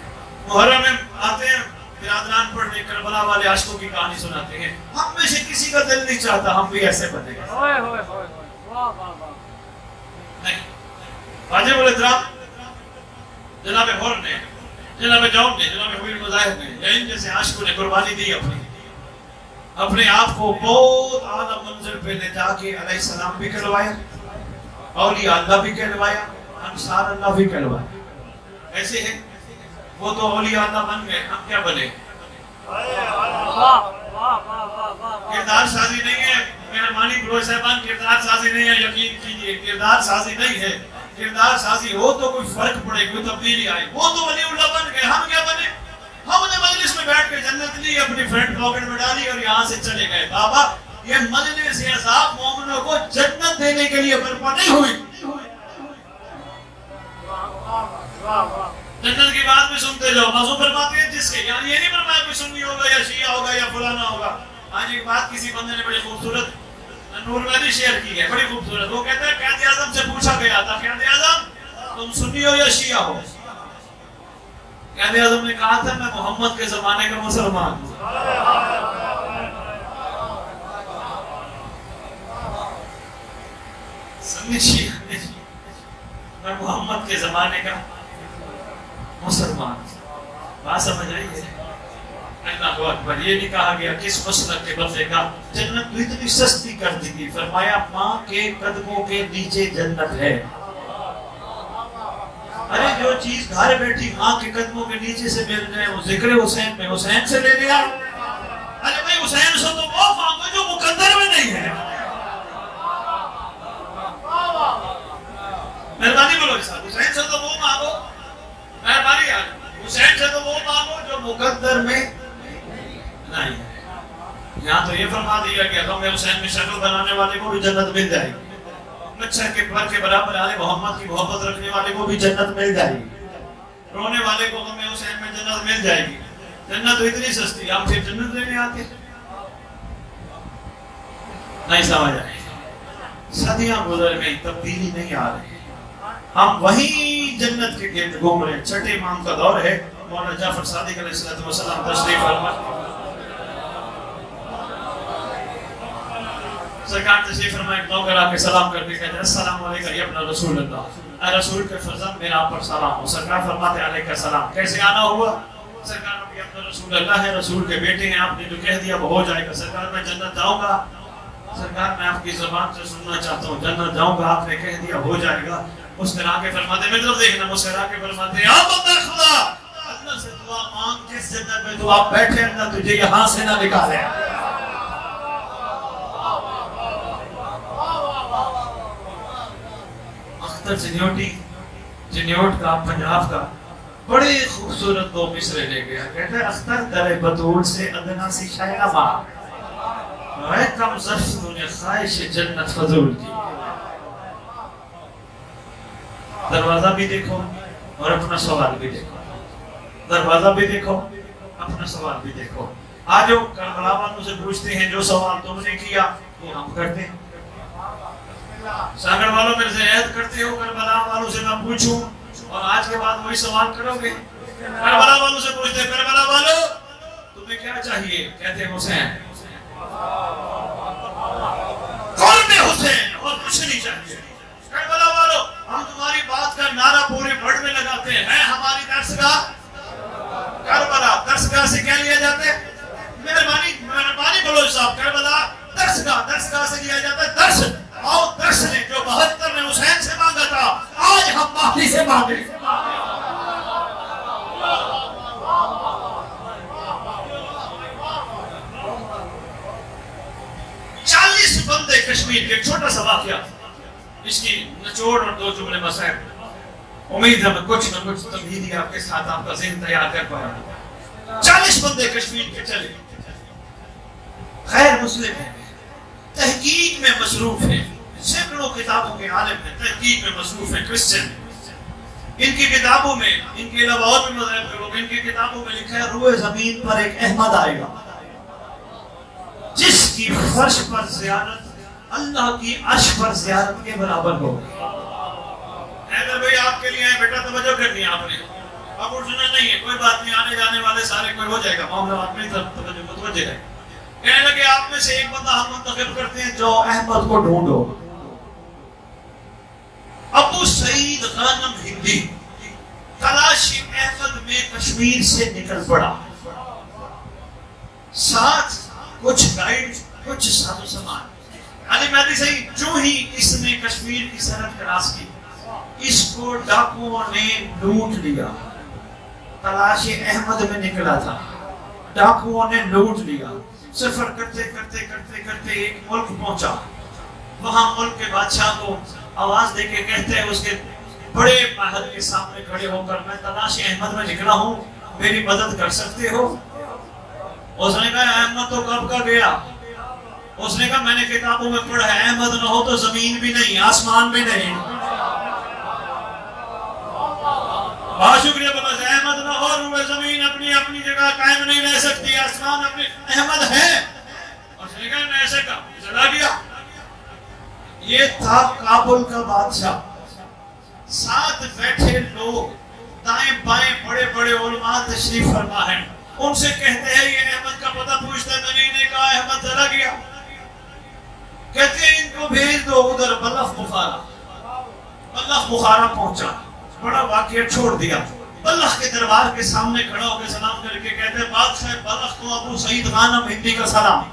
محرم میں آتے ہیں برادران پڑھنے, کربلا والے عاشقوں کی کہانی سناتے ہیں. ہم میں سے کسی کا دل نہیں چاہتا ہم بھی ایسے بنے گا. نہیں. واجب الاحترام جناب حر نے, جناب جون نے, جناب حبیب مظاہر نے, یا ان جیسے عاشقوں نے قربانی دی اپنے آپ کو بہت اعلیٰ منزل پہ لے جا کے علیہ السلام بھی کہلوایا, اولیاء اللہ بھی کہلوایا, انصار اللہ بھی کہلوایا. ایسے ہے وہ تو اولیاء اللہ بن گئے, ہم کیا بنے؟ کردار سازی نہیں ہے. مہربانی گروہ صاحبان, کردار سازی نہیں ہے, یقین کیجئے کردار سازی نہیں ہے. کردار سازی ہو تو کوئی فرق پڑے, کوئی تبدیلی آئے. وہ تو ولی اللہ بن گئے, ہم کیا بنے؟ ہم نے مجلس میں بیٹھ کے جنت لی, اپنی فرنٹ پاکٹ میں ڈالی اور یہاں سے چلے گئے. بابا یہ مجلس عذاب مومنوں کو جنت دینے کے لیے برپا نہیں ہوئی. جنت کی بات بھی سنتے جاؤ. موضوع فرماتے ہیں جس کے, یعنی یہ نہیں فرمایا کوئی سنی ہوگا یا شیعہ ہوگا یا فلانا ہوگا. آج ایک بات کسی بندے نے بڑی خوبصورت نور میں شیئر کی ہے, بڑی خوبصورت. وہ کہتا ہے قائد اعظم سے پوچھا گیا تھا, قائد اعظم تم سنی ہو یا شیعہ ہو؟ قائد اعظم نے کہا تھا میں محمد کے زمانے کا مسلمان ہوں. سنی شیعہ نہیں, میں محمد کے زمانے کا مسلمان. بات سمجھ رہی ہے؟ اللہ اکبر. یہ نہیں کہا گیا کس مسلک کے بندے کا جنت تو اتنی سستی کر دی تھی. فرمایا ماں کے قدموں کے نیچے جنت ہے. ارے جو چیز گھر بیٹھی ماں کے قدموں کے نیچے سے مل جائے, وہ ذکر حسین میں حسین سے لے لیا. ارے بھائی حسین سے تو وہ مانگو جو مقدر میں نہیں ہے. مہربانی بولو صاحب, حسین سے تو وہ مانگو, مہربانی حسین سے تو وہ مانگو جو مقدر میں نہیں ہے. یہاں تو یہ فرما دیا گیا غم حسین میں شکل بنانے والے کو بھی جنت مل جائے گی. مچھر کے پر کے برابر آل محمد کی محبت رکھنے والے کو بھی جنت مل جائے گی. رونے والے کو غم حسین میں جنت مل جائے گی. جنت تو اتنی سستی, آپ پھر جنت لینے آتے نہیں. سمجھ آئے, صدیاں گزر گئی, تبدیلی نہیں آ رہی. ہم وہیں جنت کے گرد گھوم رہے ہیں. چھٹے امام کا دور ہے, مولانا جعفر صادق علیہ السلام تشریف فرما. سرکار تشریف فرمائے, نوکر آ کے سلام کر کے کہتے ہیں السلام علیکم یا ابن رسول اللہ, اے رسول کے فرزند میرا آپ پر سلام ہو. سرکار فرماتے علیکم السلام. کیسے آنا ہوا؟ سرکار نے ابن رسول اللہ ہے, رسول کے بیٹے ہیں, آپ نے جو کہہ دیا وہ ہو جائے گا. سرکار میں جنت جاؤں گا. سرکار میں آپ کی زبان سے سننا چاہتا ہوں, جنت جاؤں گا, آپ نے کہہ دیا ہو جائے گا. مسکرا کے فرماتے, میری طرف دیکھنا, مسکرا کے فرماتے ہیں آپ بندہ خدا اللہ سے دعا مانگ, جس جنت میں تو آپ بیٹھے اللہ تجھے یہاں سے نہ نکالے. اختر جنیوٹ کا پنجاب کا بڑے خوبصورت دو مصرے لے گیا. کہتا ہے اختر در بطول سے ادنا سی شاعرہ ماں ہے کم ظرف نے خواہش جنت فضول کی. دروازہ بھی دیکھو اور اپنا سوال بھی دیکھو. دروازہ بھی دیکھو, اپنا سوال بھی دیکھو. آج جو کربلا والوں سے پوچھتے ہیں جو سوال تم نے کیا وہ ہم کرتے ہیں. سانگڑ والوں میرے سے عہد کرتے ہو کربلا والوں سے میں پوچھوں اور آج کے بعد وہی سوال کرو گے. کربلا والوں سے پوچھتے ہیں کربلا والوں تمہیں کیا چاہیے؟ کہتے ہیں حسین. قرب حسین اور کچھ نہیں چاہیے. کربلا والوں ہم تمہاری بات کا نعرہ پورے بڑھ میں لگاتے ہیں, ہے ہماری درسگاہ کربلا. درسگاہ سے کیا لیا جاتا ہے؟ مہربانی بولو صاحب, کربلا درسگاہ سے لیا جاتا ہے درس. آؤ درس نے جو 72 نے حسین سے مانگا تھا آج ہم مہدی سے مانگے. 40 بندے کشمیر کے, چھوٹا سا واقعہ, اس کی نچوڑ اور 2 جملے مسائل. امید ہے میں کچھ نہ کچھ تمہیدی آپ کے ساتھ آپ کا ذہن تیار کر پایا. 40 بندے کشمیر کے چلے, خیر مسلم ہیں, تحقیق میں مصروف ہیں, سینکڑوں کتابوں کے عالم ہیں, تحقیق میں مصروف ہیں, کرسچن. ان کی کتابوں میں، ان کے علاوہ اور بھی مذاہب کے لوگ، ان کی کتابوں میں لکھا ہے روئے زمین پر ایک احمد آئے گا جس کی فرش پر زیارت اللہ کی عرش پر زیارت کے برابر ہو۔ حیدر بھائی آپ کے لیے آئے، بیٹا توجہ کرنی ہے آپ نے، اب اٹھنا نہیں ہے، کوئی بات نہیں، آنے جانے والے سارے کوئی ہو جائے گا، معاملہ اپنی طرف توجہ متوجہ ہے۔ کہنے لگے آپ میں سے ایک بندہ ہم منتخب کرتے ہیں جو احمد کو ڈھونڈو۔ ابو سعید غانم ہندی تلاشی احمد میں کشمیر سے نکل پڑا، ساتھ کچھ گائیڈ، کچھ ساز و سامان۔ علی مہدی صحیح جو ہی اس نے کشمیر کی سرحد کراس کی، اس کو ڈاکوؤں نے لوٹ لیا۔ تلاش احمد میں نکلا تھا، ڈاکوؤں نے لوٹ لیا۔ سفر کرتے کرتے کرتے کرتے ایک ملک پہنچا، وہاں ملک کے بادشاہ کو آواز دے کے کہتے ہیں اس کے بڑے محل کے سامنے کھڑے ہو کر، میں تلاش احمد میں نکلا ہوں، میری مدد کر سکتے ہو؟ اس نے کہا احمد تو کب کا گیا؟ اس نے کہا میں نے کتابوں میں پڑھا ہے احمد نہ ہو تو زمین بھی نہیں، آسمان بھی نہیں۔ بہت شکریہ بابا، احمد نہ ہو روئے زمین اپنی اپنی جگہ قائم نہیں رہ سکتی، آسمان اپنی، احمد ہے۔ اس نے کہا میں ایسے کہا، چلا گیا۔ یہ تھا کابل کا بادشاہ، ساتھ بیٹھے لوگ دائیں بائیں بڑے بڑے علماء تشریف فرما ہیں، ان سے کہتے ہیں یہ احمد کا پتہ پوچھتا ہے، میں نے کہا احمد چلا گیا۔ کہتے ہیں ان کو بھیج دو ادھر بلخ بخارا۔ بلخ بخارا پہنچا، بڑا واقعہ چھوڑ دیا، بلخ کے دربار کے سامنے کھڑا ہو کے سلام کر کے کہتے ہیں بادشاہ بلخ کو ابو سعید غانم ہندی کا سلام۔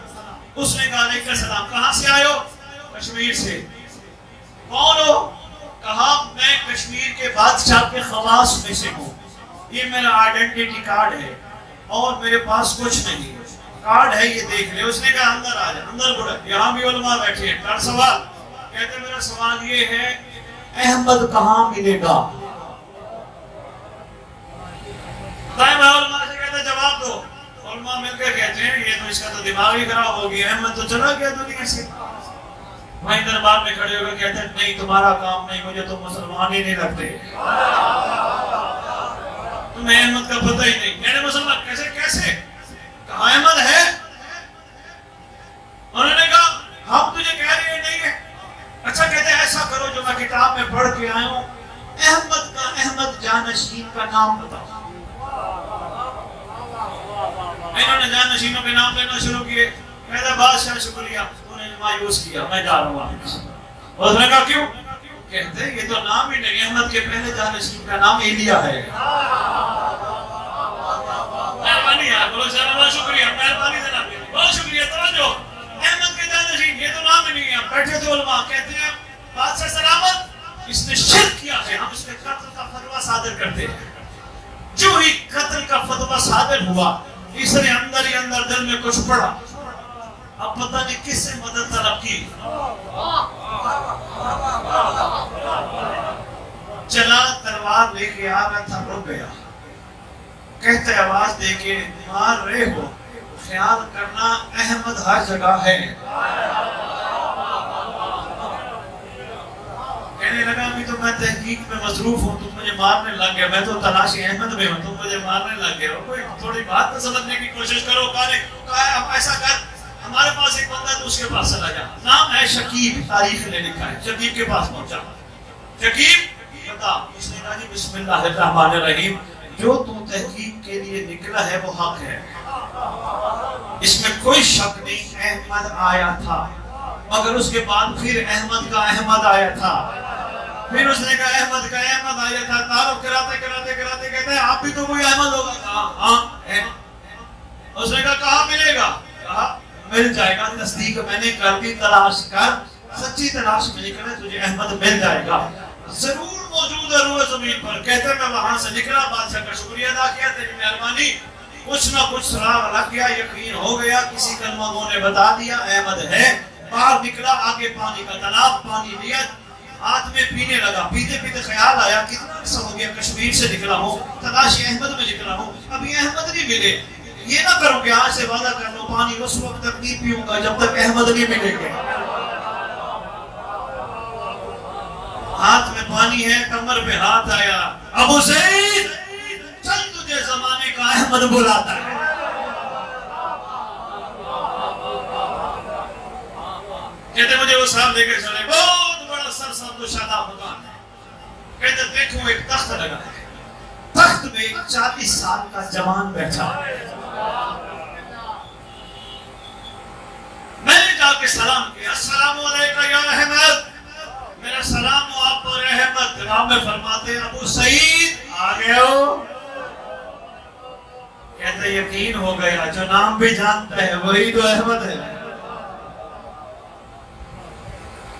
اس نے کہا علیکم السلام، کہاں سے آئے ہو؟ کشمیر سے۔ کون ہو؟ کہا میں کشمیر کے بادشاہ کے خواص میں سے ہوں، یہ میرا آئیڈینٹی کارڈ ہے اور میرے پاس کچھ نہیں، کارڈ ہے یہ دیکھ لے۔ اس نے کہا اندر آ جا، اندر بڑھا، یہاں بھی علماء بیٹھے ہیں، کر سوال۔ کہتے میرا سوال یہ ہے احمد کہاں ملے گا؟ دائیں بھائی علماء سے کہتے جواب دو، علماء مل کے کہتے ہیں یہ تو اس کا تو دماغ ہی خراب ہو گیا، احمد تو چلا گیا دنیا سے۔ بھائی دربار میں کھڑے ہو کے کہتے ہیں نہیں تمہارا کام نہیں، مجھے تو مسلمان ہی نہیں لگتے، تمہیں احمد کا پتہ ہی نہیں۔ میں نے مسلمان کیسے کیسے؟ کہا احمد ہے؟ انہوں نے کہا ہم تجھے کہہ رہے ہیں نہیں ہے۔ اچھا کہتے ہیں ایسا کرو جو میں کتاب میں پڑھ کے آیا ہوں، احمد کا احمد جانشین کا نام بتاؤ۔ انہوں نے جانشینوں کے نام لینا شروع کیے۔ کہتا بادشاہ شکریہ، تو نے مایوس کیا، میں جا رہا ہوں واپس۔ اس نے کہا کیوں؟ کہتے یہ تو نام ہی نہیں، احمد کے پہلے جانشین کا نام ایلیا ہے۔ مہربانی ہے، بولو سلام، بہت شکریہ، مہربانی جناب، بہت شکریہ، توجہ۔ احمد کے جانشین یہ تو نام ہی نہیں ہے۔ بیٹھے تھے علماء، کہتے ہیں بادشاہ سلامت، اس نے شرک کیا ہے، ہم اس کے قتل کا فتویٰ صادر کرتے ہیں۔ جو ہی قتل کا فتویٰ صادر ہوا، اس نے اندر ہی اندر دل میں کچھ پڑا، اب پتہ نہیں کس سے مدد طلب کی۔ چلا تلوار لے کے آ رہا تھا، رک گیا۔ کہتے آواز دے کے مار رہے ہو، خیال کرنا احمد ہر جگہ ہے۔ کہنے لگا ابھی تو میں تحقیق میں مصروف ہوں، تم مجھے مارنے لگ گئے، میں تو تلاش احمد میں ہوں، تم مجھے مارنے لگ گئے ہو، کوئی تھوڑی بات تو سمجھنے کی کوشش کرو۔ کہا اب ایسا کر، ہمارے پاس ایک بندہ ہے تو اس کے پاس چلا جا، نام ہے شکیب، تاریخ نے لکھا ہے۔ شکیب کے پاس پہنچا، شکیب بتا۔ اس نے کہا جی بسم اللہ الرحمن الرحیم، جو تو تحقیق کے لیے نکلا ہے وہ حق ہے، اس میں کوئی شک نہیں، احمد آیا تھا، مگر اس کے بعد پھر احمد کا احمد آیا تھا، پھر اس نے کہا احمد کا احمد آیا تھا۔ تعارف کراتے کراتے کراتے کہتے ہیں آپ بھی تو کوئی احمد ہوگا؟ کہا ہاں۔ اس نے کہا کہاں ملے گا؟ کہا مل جائے گا، تصدیق میں نے کر دی، تلاش کر، سچی تلاش میں نکلے تجھے احمد مل جائے گا، ضرور موجود ہے روئے زمین پر۔ کہتے ہیں میں وہاں سے نکلا، بادشاہ کا شکریہ ادا کیا، تیری مہربانی، کچھ نہ کچھ سراغ لگ گیا، یقین ہو گیا، کسی کلمہ نے بتا دیا احمد ہے۔ باہر نکلا، آگے پانی کا تالاب، پانی لیا، ہاتھ میں پینے لگا، پیتے پیتے خیال آیا کتنا عرصہ ہو گیا کشمیر سے نکلا ہوں، تلاش احمد میں نکلا ہوں، ابھی احمد نہیں ملے۔ یہ نہ کرو کہ آج سے وعدہ کر لو پانی اس وقت تک نہیں پیوں گا جب تک احمد نہیں ملے گا۔ ہاتھ میں پانی ہے کمر پہ ہاتھ آیا ابو سعید چل تجھے زمانے کا احمد بلاتا ہے کہتے مجھے وہ صاحب لے کے چلے بہت بڑا سرسبز و شاداب مکان ہے کہتے دیکھو ایک تخت لگا ہے تخت میں 40 سال کا جوان بیٹھا ہے میں نے جا کے سلام کیا السلام علیکم یا احمد میرا سلام ہو آپ پر احمد جناب میں فرماتے ہیں ابو سعید آگے ہو کہتے یقین ہو گیا جو نام بھی جانتا ہے وہی تو احمد ہے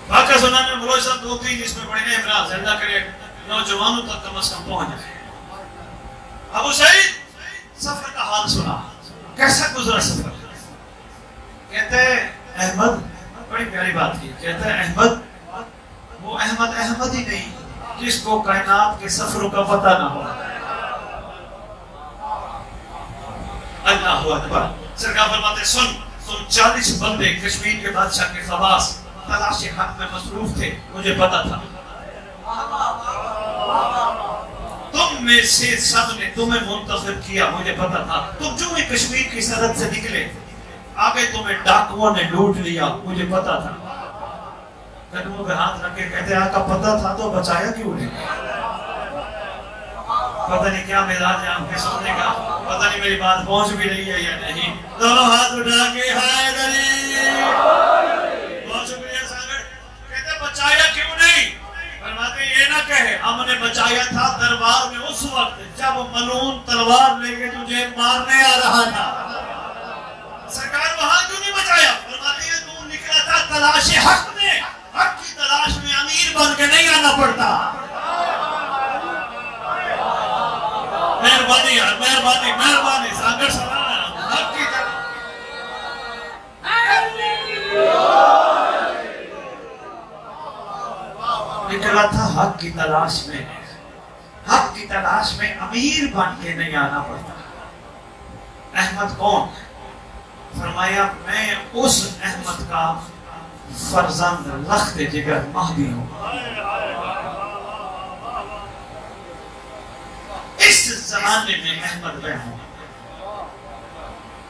واقعہ سنانے میں ملوچ صاحب 2-3 جس میں بڑے امراض ہے اللہ کرے نوجوانوں تک کم از کم پہنچ جائے ابو سعید سفر کا حال سنا کیسا گزرا سفر کہتے ہیں احمد بڑی پیاری بات کی کہتے ہیں احمد وہ احمد ہی نہیں جس کو کائنات کے سفروں کا پتہ نہ ہو اللہ اکبر سرکار فرماتے سن تم 40 بندے کشمیر کے بادشاہ کے خواص تلاش حق میں مصروف تھے مجھے پتا تھا تم میں سے سب نے تمہیں منتخب کیا مجھے پتا تھا تم جو ہی کشمیر کی سرحد سے نکلے آگے تمہیں ڈاکوؤں نے لوٹ لیا مجھے پتا تھا قدموں پہ ہاتھ رکھ کے کہتے آقا پتا تھا تو بچایا کیوں نہیں پتہ نہیں کیا مزاج ہے آپ کے سننے کا پتہ نہیں میری بات پہنچ بھی رہی ہے یا نہیں دونوں ہاتھ اٹھا کے حیدری بہت شکریہ ساگر کہتے بچایا کیوں نہیں فرماتے یہ نہ کہے ہم نے بچایا تھا دربار میں اس وقت جب ملعون تلوار لے کے تجھے مارنے آ رہا تھا سرکار وہاں کیوں نہیں بچایا فرماتے ہیں تو نکلا تھا تلاش حق میں حق کی تلاش میں امیر بن کے نہیں آنا پڑتا مہربانی یار مہربانی ساگر سلانا حق کی نکلا تھا حق کی تلاش میں امیر بن کے نہیں آنا پڑتا احمد کون فرمایا میں اس احمد کا فرزند لخت جگر مہدی ہوں اس زمانے میں احمد میں ہوں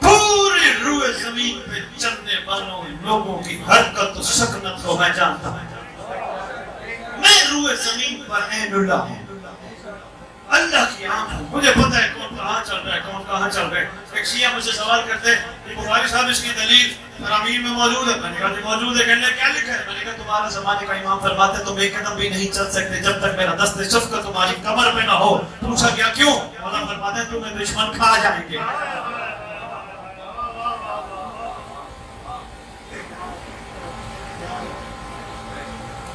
پورے روئے زمین پہ چلنے والوں لوگوں کی حرکت و سکنت کو میں جانتا ہوں میں روئے زمین پر عین اللہ ہوں اللہ کی آنکھ ہوں مجھے پتہ ہے کون کہاں چل رہا ہے کون کہاں چل رہا ہے ایک شیعہ مجھ سے سوال کرتے ہیں بخاری صاحب اس کی دلیل فرامین میں موجود ہے میں نے کہا کہ موجود ہے کہنے کیا لکھا ہے میں نے کہا تمہارا زمانے کا امام فرماتے تم ایک قدم بھی نہیں چل سکتے جب تک میرا دست شفقت تمہاری کمر پہ نہ ہو پوچھا گیا کیوں مولا فرماتے ہیں تمہیں دشمن کھا جائیں گے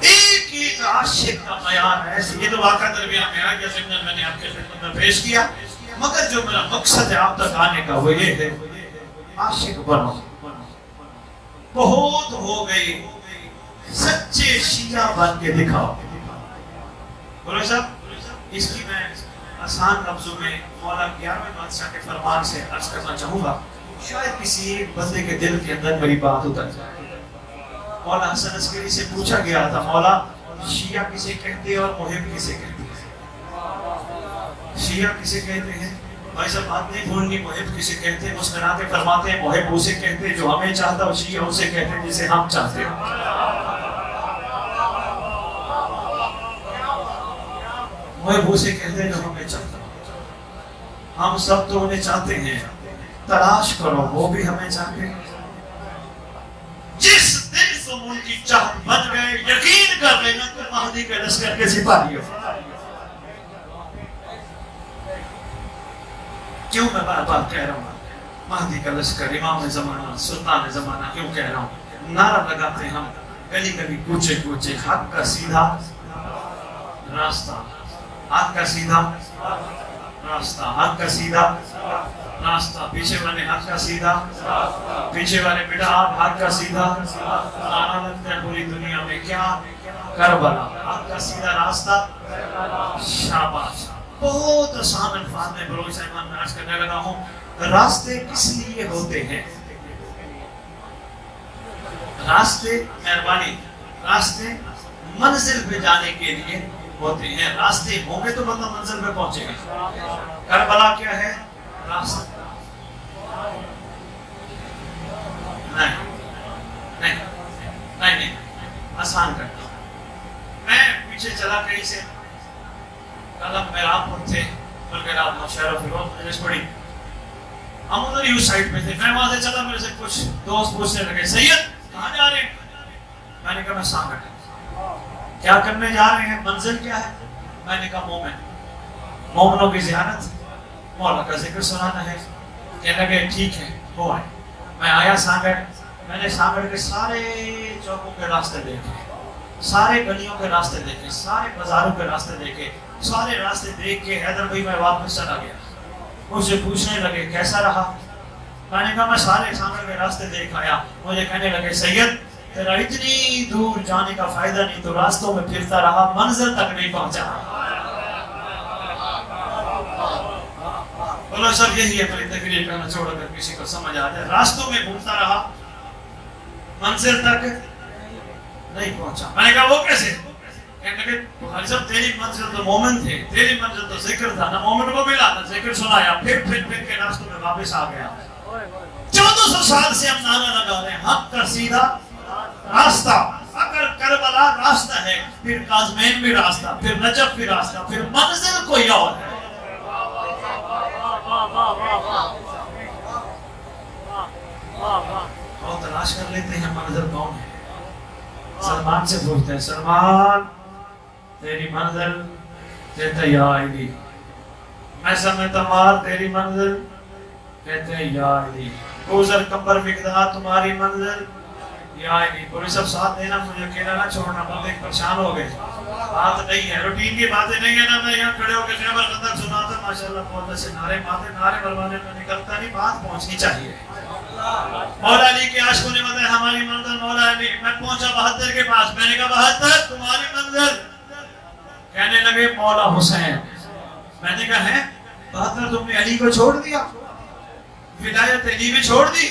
ایک عاشق کا معیار ہے یہ تو واقعہ درمیان میں آ گیا ضمن میں نے آپ کے خدمت میں پیش کیا مگر جو میرا مقصد ہے آپ تک آنے کا وہ یہ ہے عاشق بنو بہت ہو گئی سچے شیعہ بن کے دکھاؤ بولے صاحب اس کی میں آسان لفظوں میں مولا 11ویں بادشاہ کے فرمان سے عرض کرنا چاہوں گا شاید کسی ایک بندے کے دل کے اندر میری بات اتر جائے مولا حسن عسکری سے پوچھا گیا تھا مولا شیعہ کسے کہتے ہیں اور محب کسے کہتے ہیں شیعہ کسے کہتے ہیں بھائی صاحب بات نہیں بھولنی محب کسے کہتے ہیں مسکرا کے فرماتے ہیں محب اسے کہتے ہیں جو ہمیں چاہتا اور شیعہ اسے کہتے ہیں جسے ہم چاہتے ہیں محب اسے کہتے ہیں جو ہمیں چاہتا ہم سب تو انہیں چاہتے ہیں تلاش کرو وہ بھی ہمیں چاہتے ہیں جس دن تم ان کی چاہت بن گئے یقین کر لینا کہ مہدی کے لشکر کے سپاہی ہو کیوں میں بار بار کہہ رہا ہوں مہدی کا لشکر امام زمانہ سلطان زمانہ کیوں کہہ رہا ہوں نعرہ لگاتے ہم گلی گلی کوچے کوچے حق کا سیدھا راستہ حق کا سیدھا راستہ حق کا سیدھا راستہ پیچھے والے حق کا سیدھا پیچھے والے بیٹا آپ حق کا سیدھا نعرہ لگتا ہے پوری دنیا میں کیا کربلا حق کا سیدھا راستہ شاباش بہت آسان الفاظ میں بروئی صاحبان میں عرض کرنے لگا ہوں راستے کس لیے ہوتے ہیں راستے مہربانی راستے منزل پہ جانے کے لیے ہوتے ہیں. راستے ہوں گے تو بندہ منزل پہ پہنچے گا. کربلا کیا ہے؟ راستہ. نہیں آسان کرتا ہوں. میں پیچھے چلا کہیں سے کل ہم میراب پر تھے، بلکہ رات نوشہرہ فیروز مجلس پڑھی، ہم ادھر یو سائٹ پہ تھے. میں وہاں سے چلا، میرے سے کچھ دوست پوچھنے لگے سید کہاں جا رہے ہیں؟ میں نے کہا میں سانگٹ. کیا کرنے جا رہے ہیں؟ منزل کیا ہے؟ میں نے کہا مومنوں کی زیارت، مولا کا ذکر سنانا ہے. کہنے لگے ٹھیک ہے وہ آئے. میں آیا سانگٹ. میں نے سانگٹ کے سارے چوکوں کے راستے دیکھے، سارے گلیوں کے راستے دیکھے، سارے بازاروں کے راستے دیکھے. سارے راستے دیکھ کے حیدر بھائی میں واپس چلا گیا. مجھ سے پوچھنے لگے کیسا رہا؟ میں نے کہا میں سارے سانگٹ کے راستے دیکھ آیا. مجھے کہنے لگے سید تیرا اتنی دور جانے کا فائدہ نہیں، تو راستوں میں پھرتا رہا، منزل تک نہیں پہنچا. بولو سر یہی ہے میری تقریر کرنا، چھوڑ کر کسی کو سمجھ آ جائے. راستوں میں گھومتا رہا، منزل تک نہیں پہنچا. میں نے کہا وہ کیسے؟ کہنے لگے بخاری صاحب تیری منزل تو مومن تھے، تیری منزل تو ذکر تھا نا. مومن کو ملا تھا، ذکر سنایا، پھر کے راستوں میں واپس آ گیا. 1400 سال سے ہم نعرہ لگا رہے ہیں حق کا سیدھا راستہ. اگر کربلا راستہ ہے، پھر کاظمین بھی راستہ، پھر نجف بھی راستہ، پھر منزل کوئی اور ہے. اور تلاش کر لیتے ہیں منزل کون ہے. سلمان سے پوچھتے ہیں سلمان تیری منزل؟ کہتے ہیں یا علی. میں سمجھتا مار تیری منزل؟ کہتے ہیں یا علی. کوزر کمبر مقدار تمہاری منزل؟ یا علی. پولیس سب ساتھ دینا، مجھے اکیلا نہ چھوڑنا، بندے پریشان ہو گئے. بات نہیں ہے، روٹین کی باتیں نہیں ہے نا. میں یہاں کھڑے ہو کے خیبر خندق سناتا ماشاءاللہ بہت سے نعرے مروانے میں نکلتا نہیں. بات پہنچنی چاہیے. مولا علی کے عاشقوں نے بتایا ہماری منزل مولا علی. میں پہنچا 72 کے پاس. میں نے کہا 72 تمہاری منزل؟ کہنے لگے مولا حسین. میں نے کہا ہے 72 تم نے علی کو چھوڑ دیا، ولایت علی بھی چھوڑ دی؟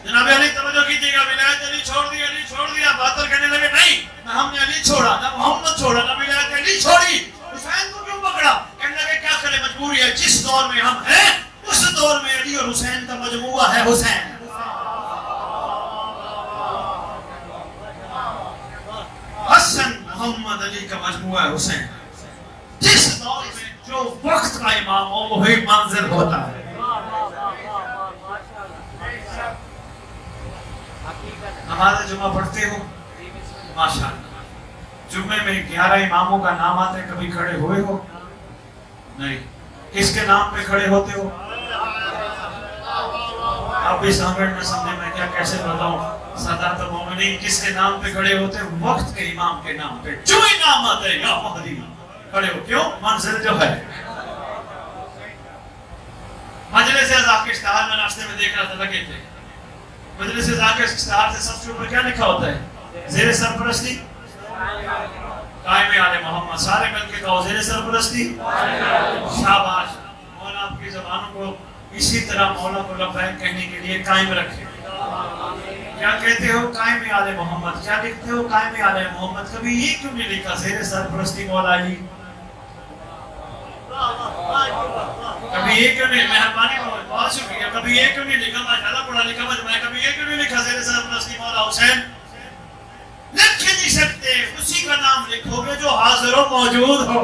جناب علی توجہ کیجیے گا، ولایت علی چھوڑ دی، علی چھوڑ دیا. 72 کہنے لگے نہیں، نہ ہم نے علی چھوڑا، نہ محمد چھوڑا، نہ ولایت علی چھوڑی. حسین کو کیوں پکڑا؟ کہنے لگے کیا کرے، مجبوری ہے. جس دور میں ہم ہیں اس دور میں علی اور حسین کا مجموعہ ہے حسین. حسن محمد علی کا مجموعہ ہے حسین. جس دور میں جو وقت کا امام ہو وہی منزل ہوتا ہے. نماز جمعہ پڑھتے ہو ماشاءاللہ. جمعے میں 11 اماموں کا نام آتا ہے، کبھی کھڑے ہوئے ہو؟ نہیں. کس کے نام پہ کھڑے ہوتے ہو؟ آپ بھی سامنے میں سمجھے میں کیا کیسے بتاؤں. سادات المومنین کس کے نام پہ کھڑے ہوتے ہیں؟ وقت کے امام کے نام پہ. جو ہی نام آتا ہے یا مہدی کھڑے ہو. کیوں؟ منزل جو ہے. مجلس اعزاز کے اشتہار میں راستے میں دیکھ رہا تھا، لگے تھے مجلس اعزاز کے اشتہار سے سب سے اوپر کیا لکھا ہوتا ہے؟ زیر سرپرستی قائم آل محمد. سارے مل کے کہو زیر سرپرستی. شاباش. مولا آپ کی زبانوں کو اسی طرح مولا کو لبیک کہنے کے لیے قائم رکھے. کیا کہتے ہو؟ قائم آل محمد. کیا لکھتے ہو؟ قائم آل محمد. کبھی یہ کیوں نہیں لکھا زیر سرپرستی مولا علی؟ کبھی یہ کیوں نہیں؟ مہربانی بہت شکریہ. کبھی یہ کیوں نہیں لکھا؟ ماشاءاللہ پڑھا لکھا میں. کبھی یہ کیوں نہیں لکھا زیر سرپرستی مولا حسین؟ لکھ نہیں سکتے. اسی کا نام لکھو گے جو حاضر و موجود ہو.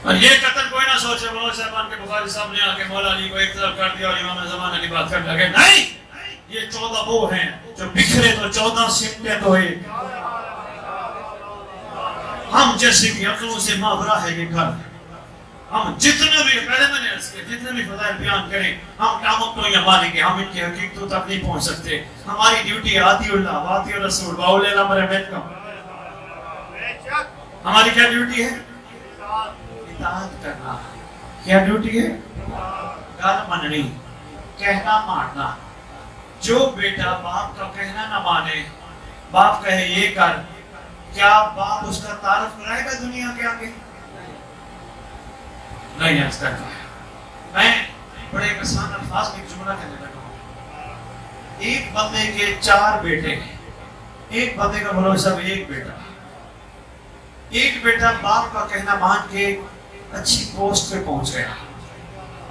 اور یہ قتل کوئی نہ سوچے مولا صاحبان کے بخاری صاحب نے آ کے مولا علی کو ایک طرف کر دیا اور امام زمانہ کی بات کرنے لگے. نہیں، یہ 14 وہ ہیں جو بکھرے تو 14 سمٹے تو ہے. ہم جیسے کہ عقلوں سے ماورا ہے یہ گھر. ہم جتنے بھی پہلے میں نے عرض کیا جتنے بھی فضائل بیان کریں ہم قیامت کو یہ مانیں گے. ہم ان کی حقیقتوں تک نہیں پہنچ سکتے. ہماری ڈیوٹی آتی اللہ واتی الرسول باول الامر احمد کا. ہماری کیا ڈیوٹی ہے؟ اطاعت کرنا. کیا ڈیوٹی ہے؟ گل مننی، کہنا ماننا. جو بیٹا باپ کا کہنا نہ مانے، باپ کہے یہ کر، کیا باپ اس کا تعارف کرائے گا دنیا کے آگے؟ نہیں عرض کرتا. میں بڑے آسان الفاظ میں ایک جملہ کہنے لگا ہوں. ایک بندے کے 4 بیٹے ہیں. ایک بندے کا بولو صاحب ایک بیٹا باپ کا کہنا مان کے اچھی پوسٹ پہ پہنچ گیا.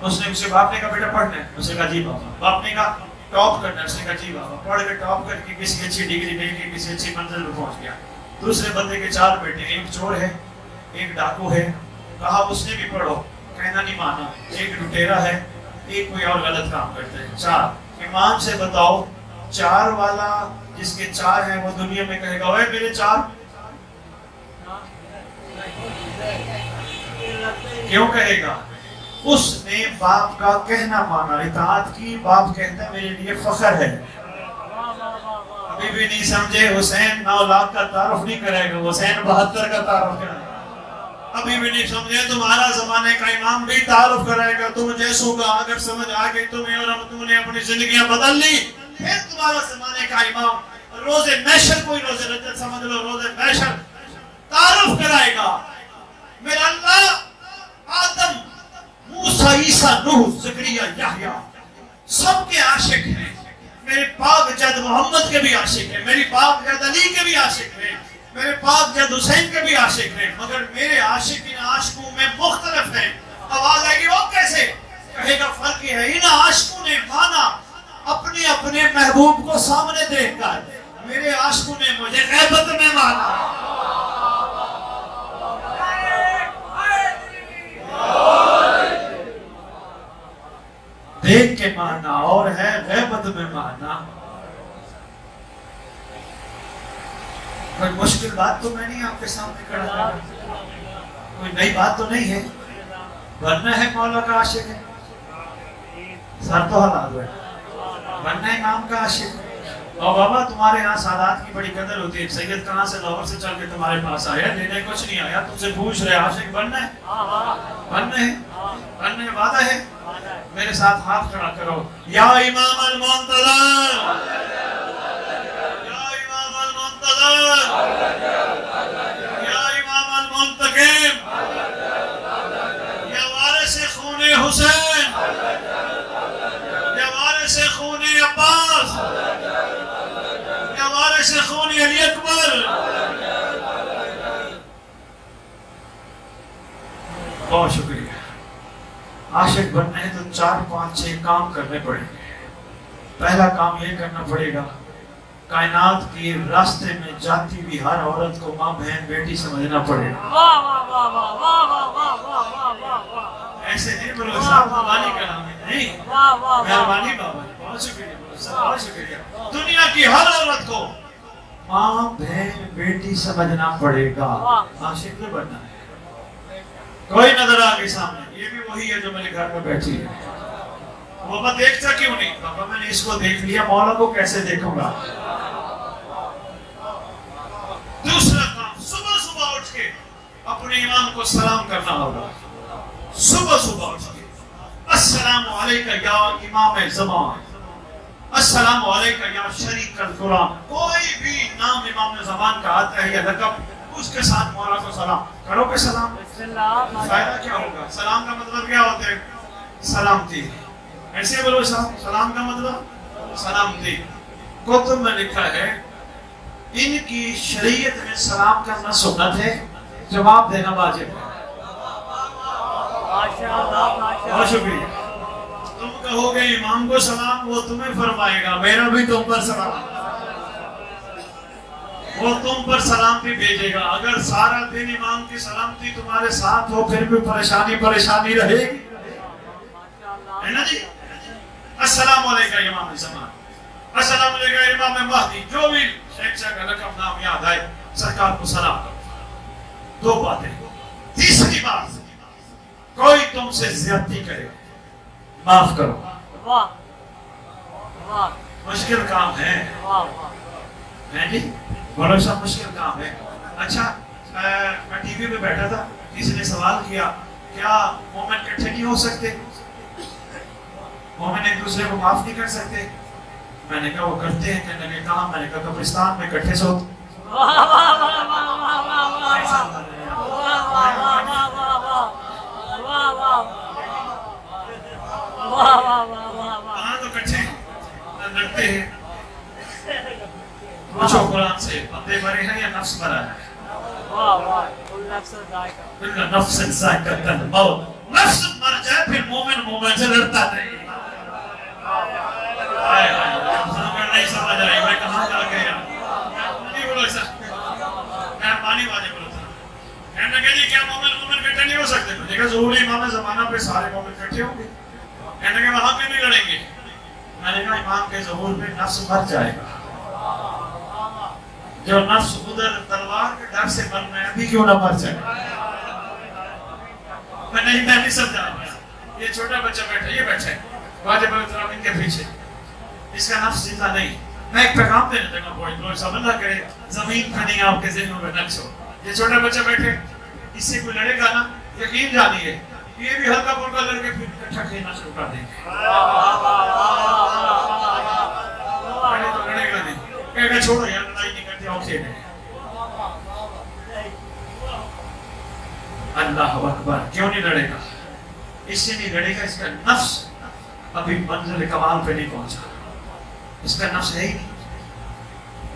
اس نے اسے باپ نے کہا بیٹا پڑھنا ہے, اس نے کہا جی بابا. باپ نے کہا ٹاپ کرنا ہے, اس نے کہا جی بابا. پڑھ کے ٹاپ کر کے کسی اچھی ڈگری لے کے کسی اچھی منزل پہ پہنچ گیا. دوسرے بندے کے 4 بیٹے, ایک چور ہے, ایک ڈاکو ہے, کہا اس نے بھی پڑھو, کہنا نہیں مانا. ایک لٹیرا ہے, ایک کوئی اور غلط کام کرتا ہے. 4. ایمان سے بتاؤ 4 والا جس کے 4 ہیں وہ دنیا میں کہے گا اوے میرے 4؟ کیوں کہے گا؟ اس نے باپ کا کہنا مانا, اطاعت کی. باپ کہتا ہے میرے لیے فخر ہے. ابھی بھی نہیں سمجھے, حسین 9 لاکھ کا تعارف نہیں کرے گا, حسین 72 کا تعارف کرے گا. ابھی بھی نہیں سمجھے, تمہارا زمانے کا امام بھی تعارف کرائے گا. تم جیسوں کا اگر سمجھ آگئی تمہیں اور تم نے اپنی زندگیاں بدل لی, پھر تمہارا زمانے کا امام روز محشر, کوئی روز رجب سمجھ لو, روز محشر تعارف کرائے گا. میرا اللہ آدم, موسیٰ, عیسیٰ, نوح, زکریا, یحییٰ سب کے عاشق ہیں. میرے پاک جد محمد کے بھی عاشق ہیں, میری پاک جد علی کے بھی عاشق ہیں, میرے پاک جد حسین کے بھی عاشق ہیں, مگر میرے عاشق ان عاشقوں میں مختلف ہیں. آواز آئے گی وہ کیسے؟ کہے گا فرق یہ ہے, ان عاشقوں نے مانا اپنے اپنے محبوب کو سامنے دیکھ کر, میرے عاشقوں نے مجھے غیبت میں مانا. دیکھ کے ماننا اور ہے غیبت میں ماننا. کوئی مشکل بات تو میں نہیں آپ کے سامنے کھڑا کر رہا, کوئی نئی بات تو نہیں ہے. بننا ہے مولا کا عاشق ہے, سر تو ہلا دو ہے, بننا ہے امام کا عاشق. اور بابا تمہارے یہاں سادات کی بڑی قدر ہوتی ہے. سید کہاں سے لاہور سے چل کے تمہارے پاس آیا, لینے کچھ نہیں آیا, تم سے پوچھ رہے عاشق بننا ہے, بننا ہے, بننے وعدہ ہے. میرے ساتھ ہاتھ کھڑا کرو, یا امام المنتظر, یا امام المنتظر, یا امام المنتقم, یا وارث خون حسین, یا وارث خون عباس, یا وارث خون علی اکبر. بہت شکریہ. عاشق بننا ہے تو 4 5 6 کام کرنے پڑیں گے. پہلا کام یہ کرنا پڑے گا, کائنات کے راستے میں جاتی بھی ہر عورت کو ماں, بہن, بیٹی سمجھنا پڑے گا. ایسے نہیں بولو صاحب, مہربانی کرام ہے, نہیں مہربانی بابا, بہت شکریہ, بہت شکریہ. دنیا کی ہر عورت کو ماں, بہن, بیٹی سمجھنا پڑے گا. عاشق نہیں بننا ہے. کوئی نظر آگے سامنے, یہ بھی وہی ہے جو میرے گھر میں بیٹھی ہے. بابا دیکھتا کیوں نہیں؟ بابا میں نے اس کو دیکھ لیا, مولا کو کیسے دیکھوں گا؟ دوسرا کام, صبح صبح اٹھ کے اپنے امام کو سلام کرنا ہوگا. صبح صبح اٹھ کے السلام علیکہ یا امام زمان, السلام علیکہ یا شریک القرآن. کوئی بھی نام امام زمان کا آتا ہے یا لقب, اس کے ساتھ مولا کو سلام کرو کہ سلام. فائدہ کیا ہوگا؟ سلام کا مطلب کیا ہوتا ہے؟ سلامتی. ایسے بولو صاحب, سلام کا مطلب سلامتی. کتب میں لکھا ہے ان کی شریعت میں سلام کرنا سنت ہے, جواب دینا واجب ہے. بہت شکریہ. تم کہو گے امام کو سلام, وہ تمہیں فرمائے گا میرا بھی تم پر سلام, وہ تم پر سلامتی بھیجے گا. اگر سارا دن امام کی سلامتی تمہارے ساتھ ہو پھر بھی پریشانی رہے گی, ہے نا جی. السلام علیکم امام زمان, السلام علیکم امام مہدی, جو بھی شیخ کا رقم نام یاد آئے سرکار کو سلام کرو. 2 باتیں. تیسری بات, کوئی تم سے زیادتی کرے معاف کرو. مشکل کام ہے جی, بڑا سا مشکل کام ہے. اچھا میں ٹی وی پہ بیٹھا تھا, کسی نے سوال کیا کیا مومن اکٹھے نہیں ہو سکتے, مومن ایک دوسرے کو معاف نہیں کر سکتے؟ میں نے کہا وہ کرتے ہیں. کہنے لگے کہاں؟ میں نے کہا قبرستان میں اکٹھے سو. کہاں تو اکٹھے لڑتے ہیں. پوچھو قرآن سے بندے مرے ہیں یا نفس مرا ہے؟ کل نفس ذائقۃ الموت. نفس مر جائے پھر مومن سے لڑتا نہیں. نہیں سمجھ رہی میں کہاں جا گیا. نہیں بولو ایسا مہربانی والے بولو تھا. کہنے لگے جی کیا مومن اکٹھے نہیں ہو سکتے؟ میں نے کہا ظہور امام زمانہ پہ سارے مومن اکٹھے ہوں گے. کہنے لگے وہاں پہ نہیں لڑیں گے. میں نے کہا امام کے ظہور پہ نفس مر جائے گا. جو نفس ادھر تلوار کے ڈر سے مرنا ہے ابھی کیوں نہ مر جائے. میں نہیں سمجھا. یہ چھوٹا بچہ بیٹھا یہ بیٹھا ہے واجب احترام ان کے پیچھے. اس کا نفس زندہ نہیں. میں ایک پیغام دینے لگا بوائے لوگ سب اللہ کرے زمین پہ نہیں آپ کے ذہنوں میں نقش ہو. یہ چھوٹا بچہ بیٹھے اس سے کوئی لڑے گا نا یقین جانیے یہ بھی ہلکا پھلکا لڑ کے پھر اکٹھا کھیلنا شروع کر دیں گے. تو لڑے گا نہیں. کہے گا چھوڑو یار لڑائی نہیں کرتے اور کھیلیں. اللہ اکبر. کیوں نہیں لڑے گا؟ اس سے نہیں لڑے گا. اس کا نفس ابھی منزل کمال پہ نہیں پہنچا. اس کا نفس ہے ہی نہیں.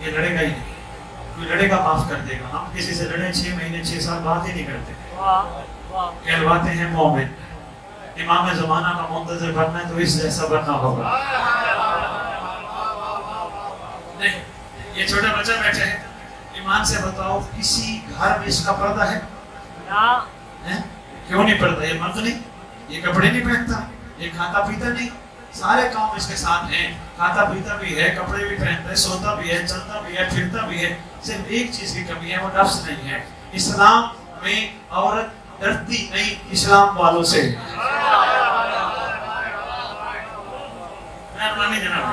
یہ لڑے گا ہی نہیں. کوئی لڑے گا معاف کر دے گا. ہم کسی سے لڑے 6 مہینے 6 سال بات ہی نہیں کرتے. کہلواتے ہیں مومن. امام زمانہ کا منتظر بننا ہے تو اس جیسا بننا ہوگا. نہیں یہ چھوٹا بچہ بیٹھے ہے. ایمان سے بتاؤ کسی گھر میں اس کا پردہ ہے؟ کیوں نہیں پڑتا؟ یہ مرد نہیں. یہ کپڑے نہیں پہنتا. یہ کھاتا پیتا نہیں. سارے کام اس کے ساتھ ہیں. کھاتا پیتا بھی ہے, کپڑے بھی پہنتا ہے, سوتا بھی ہے, چلتا بھی ہے, پھرتا بھی ہے. صرف ایک چیز کی کمی ہے وہ نفس نہیں ہے. اسلام میں عورت ڈرتی نہیں اسلام والوں سے. مہربانی جناب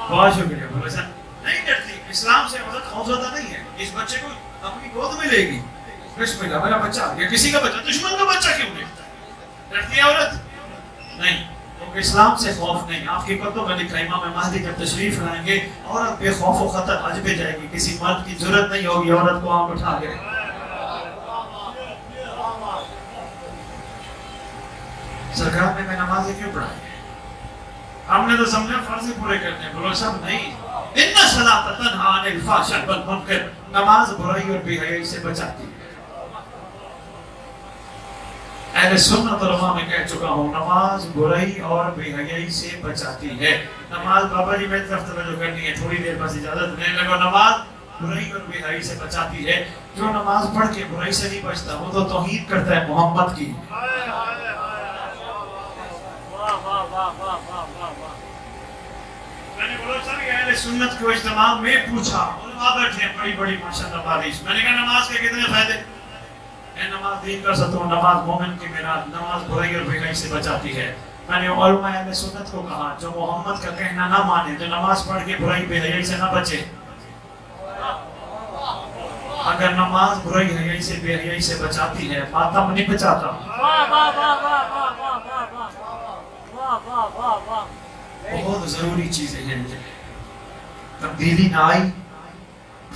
بہت شکریہ. بولے سر نہیں ڈرتی. اسلام سے عورت خوفزدہ نہیں ہے. اس بچے کو اپنی گود میں لے گی. بسم اللہ میرا بچہ یا کسی کا بچہ دشمن کا بچہ کیوں نہیں ڈرتی ہے عورت؟ نہیں کیونکہ اسلام سے خوف نہیں. آپ کی کتب میں لکھا امام مہدی جب تشریف لائیں گے عورت بے خوف و خطر حج پہ جائے گی. کسی مرد کی ضرورت نہیں ہوگی عورت کو آنکھ اٹھا کے. سرکار نے میں نمازیں کیوں پڑھائی؟ ہم نے تو سمجھا فرض پورے کرنے ہیں. بولو سب نہیں. ان الصلاۃ تنہی عن الفحشاء والمنکر. نماز برائی اور بے حیائی سے بچاتی ہے. اہل سنت علماء میں کہہ چکا ہوں نماز برائی اور بے حیائی سے بچاتی ہے. نماز بابا جی میں طرف توجہ کرنی ہے تھوڑی دیر بس اجازت دینے لگو. نماز برائی اور بے حیائی سے بچاتی ہے. جو نماز پڑھ کے برائی سے نہیں بچتا وہ تو توہین کرتا ہے محمد کی. میں نے بولا سر یہ اہل سنت کو اجتماع میں پوچھا علماء بیٹھے ہیں بڑی بڑی ماشاءاللہ بارش. میں نے کہا نماز کے کتنے فائدے؟ نماز دین کا ستون. نماز مومن کی میراث. نماز برائی اور بے حیائی سے بچاتی ہے. میں نے علماء اہل سنت کو کہا جو محمد کا کہنا نہ مانے جو نماز پڑھ کے برائی بے حیائی سے نہ بچے. اگر نماز برائی حیائی سے بے حیائی سے بچاتی ہے ماتم نہیں بچاتا. بہت ضروری چیزیں ہیں. تبدیلی نہ آئی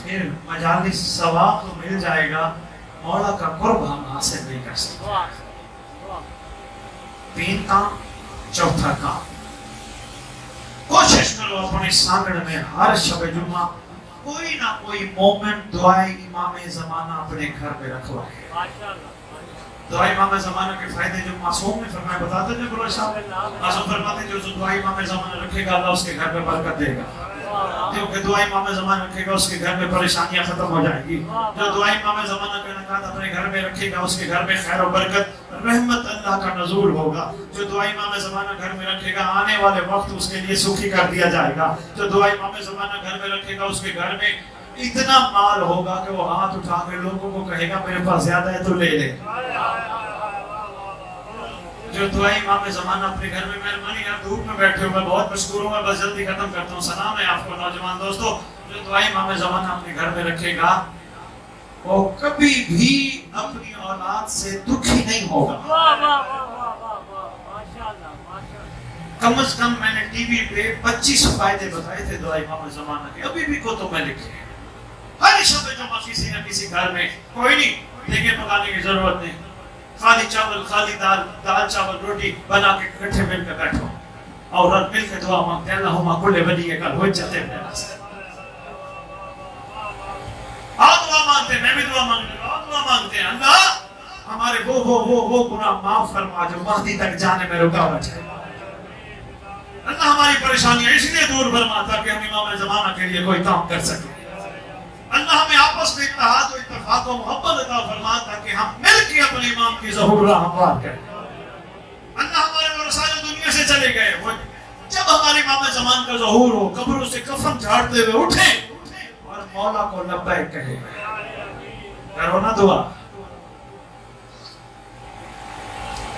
پھر مجالس ثواب تو مل جائے گا مولا کا قرب ہم حاصل نہیں کر سکتے. 3 کام. چوتھا کام کوشش کرو اپنے سانگڑ میں ہر شب جمعہ کوئی نہ کوئی مومن دعائے امام زمانہ اپنے گھر میں رکھوائے. دعائے امام زمانہ کے فائدے جو معصوم نے فرمایا بتاتے جو بلو صاحب معصوم فرماتے جو دعائے امام زمانہ رکھے گا اللہ اس کے گھر میں برکت دے گا. جو کہ دعائے امام زمانہ رکھے گا اس کے گھر میں پریشانیاں ختم ہو جائیں گی. جو دعائے امام زمانہ کا نکات اپنے گھر میں رکھے گا اس کے گھر میں خیر و برکت رحمت اللہ کا نزول ہوگا. جو دعائے امام زمانہ گھر میں رکھے گا آنے والے وقت اس کے لیے سخی کر دیا جائے گا. جو دعائے امام زمانہ گھر میں رکھے گا اس کے گھر میں اتنا مال ہوگا کہ وہ ہاتھ اٹھا کے لوگوں کو کہے گا میرے پاس زیادہ ہے تو لے لے. جو دعائیں امام زمانہ اپنے گھر میں مہربانی آپ دھوپ میں بیٹھے ہو میں بہت مشکور ہوں. میں بس جلدی ختم کرتا ہوں. سلام ہے آپ کو نوجوان دوستو. جو دعائیں امام زمانہ اپنے گھر میں رکھے گا وہ کبھی بھی اپنی اولاد سے دکھی نہیں ہوگا. کم از کم میں نے ٹی وی پہ 25 فائدے بتائے تھے دعائیں امام زمانہ کے. ابھی بھی کو تو میں لکھے ہر شب جمعہ کسی نہ کسی گھر میں کوئی نہیں دیکھے پکانے کی ضرورت نہیں. خالی چاول خالی دال چاول روٹی بنا کے اکٹھے مل کے بیٹھو اور مل کے دعا مانگتے اللہم کل ولی کا حجت ابن الحسن. مانگتے ہیں, میں بھی دعا مانگنے لگا, اور دعا مانگتے ہیں اللہ ہمارے وہ گناہ معاف فرما جو مہدی تک جانے میں رکاوٹ ہے. اللہ ہماری پریشانیاں اس لیے دور فرما تاکہ ہم امام زمانہ کے لیے کوئی کام کر سکیں. اللہ ہمیں آپس میں اتحاد و اتفاق و محبت عطا فرما تاکہ ہم مل کے اپنے امام کی ظہور راہ ہموار کریں. اللہ ہمارے ورثاء جو دنیا سے چلے گئے وہ جب ہمارے امام زمان کا ظہور ہو قبروں سے کفن جھاڑتے ہوئے اٹھیں اور مولا کو لبیک کہے. کرو نا دعا.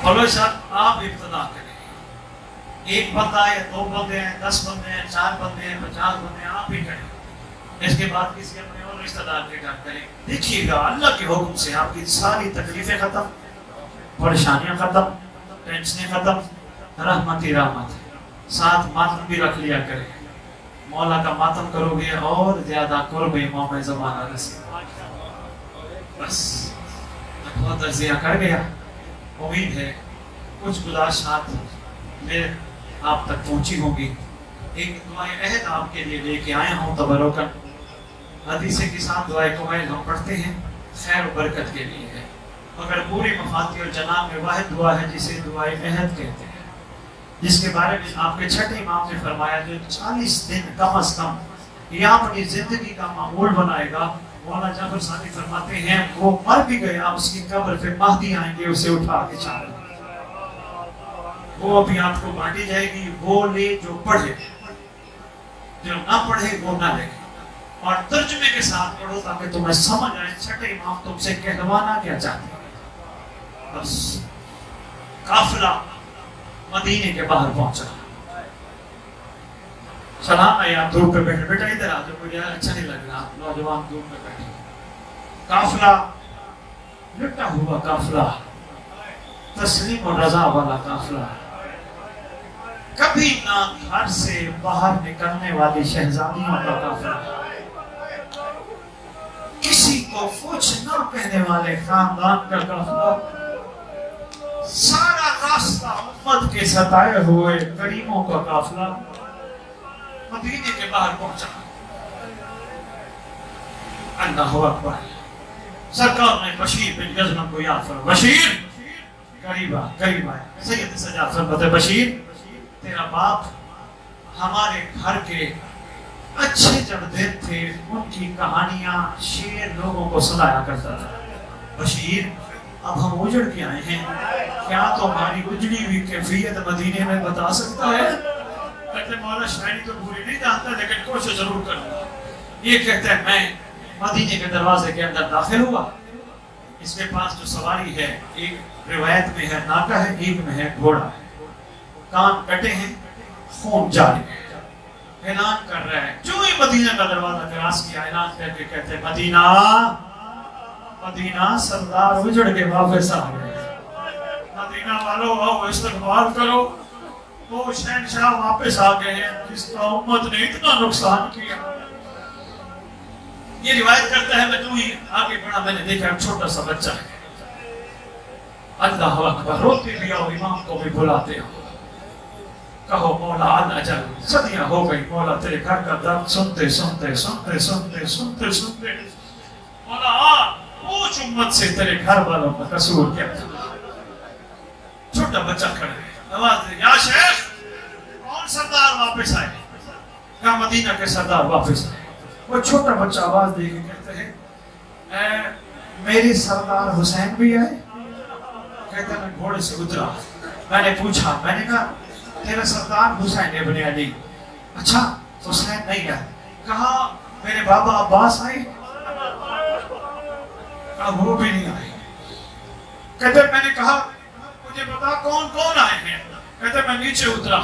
بولو صاحب آپ ابتدا کریں. ایک بندہ ہے, 2 بندے ہیں, 10 بندے ہیں, 4 بندے ہیں, 50 بندے ہیں, آپ ہی کریں. اس کے بعد کسی اپنے اور رشتہ دار کے گھر کریں. دیکھیے گا اللہ کے حکم سے آپ کی ساری تکلیفیں ختم, پریشانیاں ختم, ٹینشنیں ختم, رحمت ہی رحمت. ساتھ ماتم بھی رکھ لیا کریں. مولا کا ماتم کرو گے اور زیادہ قرب امام زمانہ رسے. بس بہت عرضیاں کر گیا. امید ہے کچھ گزارشات میرے آپ تک پہنچی ہوں گی. ایک دعائے عہد آپ کے لیے لے کے آیا ہوں تبرکن. حدیثے کے ساتھ دعائے قبیل ہم پڑھتے ہیں, خیر و برکت کے لیے ہے. مگر پوری مفاتیح الجنان میں واحد دعا ہے جسے دعائے عہد کہتے ہیں, جس کے بارے میں آپ کے چھٹے امام نے فرمایا جو 40 دن کم از کم یہ اپنی زندگی کا معمول بنائے گا. مولانا جعفر ثانی فرماتے ہیں وہ مر بھی گیا, اس کی قبر پہ مہدی آئیں گے اسے اٹھا کے چھاڑیں گے. وہ ابھی آپ کو بانٹی جائے گی. وہ لے جو پڑھے, جو نہ پڑھے وہ نہ لے. اور ترجمے کے ساتھ پڑھو تاکہ تمہیں سمجھ آئے چھٹے امام تم سے کہلوانا کیا چاہتے ہیں. بس قافلہ مدینے کے باہر پہنچا. سلام ہے آپ دھوپ پہ بیٹھے. بیٹا ادھر آ جاؤ, مجھے اچھا نہیں لگ رہا نوجوان دھوپ پہ بیٹھے. قافلہ لٹا ہوا قافلہ, تسلیم و رضا والا قافلہ, کبھی نہ گھر سے باہر نکلنے والی شہزادیوں کا قافلہ, کسی کو کچھ نہ کہنے والے خاندان کا قافلہ, سارا راستہ امت کے ستائے ہوئے کریموں کا قافلہ مدینے کے باہر پہنچا. اللہ اکبر. سرکار نے بشیر بن غزنم کو یاد فرمایا. بشیر قریب آئے. سید سجاد فرماتے بشیر تیرا باپ ہمارے گھر کے اچھے جب دن تھے ان کی کہانیاں شعر لوگوں کو سنایا کرتا تھا. بشیر اب ہم اجڑ کے آئے ہیں, کیا تو ہماری اجڑی ہوئی کیفیت مدینے میں بتا سکتا ہے؟ کہتے مولا شاعری تو پوری نہیں جانتا لیکن کوشش ضرور کروں گا. یہ کہتا ہے میں مدینے کے دروازے کے اندر داخل ہوا. اس کے پاس جو سواری ہے ایک روایت میں ہے ناکا ہے, ایک میں ہے گھوڑا ہے. کان کٹے ہیں, خون جاری ہے. اعلان کر رہا ہے, جو ہی مدینہ کا دروازہ کراس کیا اعلان کر کے کہتے ہیں مدینہ مدینہ سردار اجڑ کے واپس آ گئے. مدینہ والوں آؤ استقبال کرو, وہ شہنشاہ واپس آ گئے ہیں جس کا امت نے اتنا نقصان کیا. یہ روایت کرتا ہے میں تو ہی آگے بڑھا, میں نے دیکھا چھوٹا سا بچہ ہے. اللہ اکبر. روتے بھی آؤ, امام کو بھی بلاتے ہو, کہو مولا آنا چل. صدیاں ہو گئی مولا تیرے گھر کا درد سنتے سنتے سنتے سنتے سنتے سنتے. مولا آ پوچھ امت سے تیرے گھر والوں کا قصور کیا تھا. چھوٹا بچہ کھڑا ہے, آواز دے یا شیخ کون سردار واپس آئے؟ کہا مدینہ کے سردار واپس آئے. وہ چھوٹا بچہ آواز دے کے کہتے ہیں میری سردار حسین بھی آئے؟ کہتا ہے میں گھوڑے سے اترا, میں نے پوچھا, میں نے کہا تیرا سردار حسین ابن علی. اچھا حسین نہیں آئے. کہا میرے بابا عباس آئے؟ کہا وہ بھی نہیں آئے. کہتے میں نے کہا مجھے بتا کون کون آئے ہیں؟ کہتے میں نیچے اترا,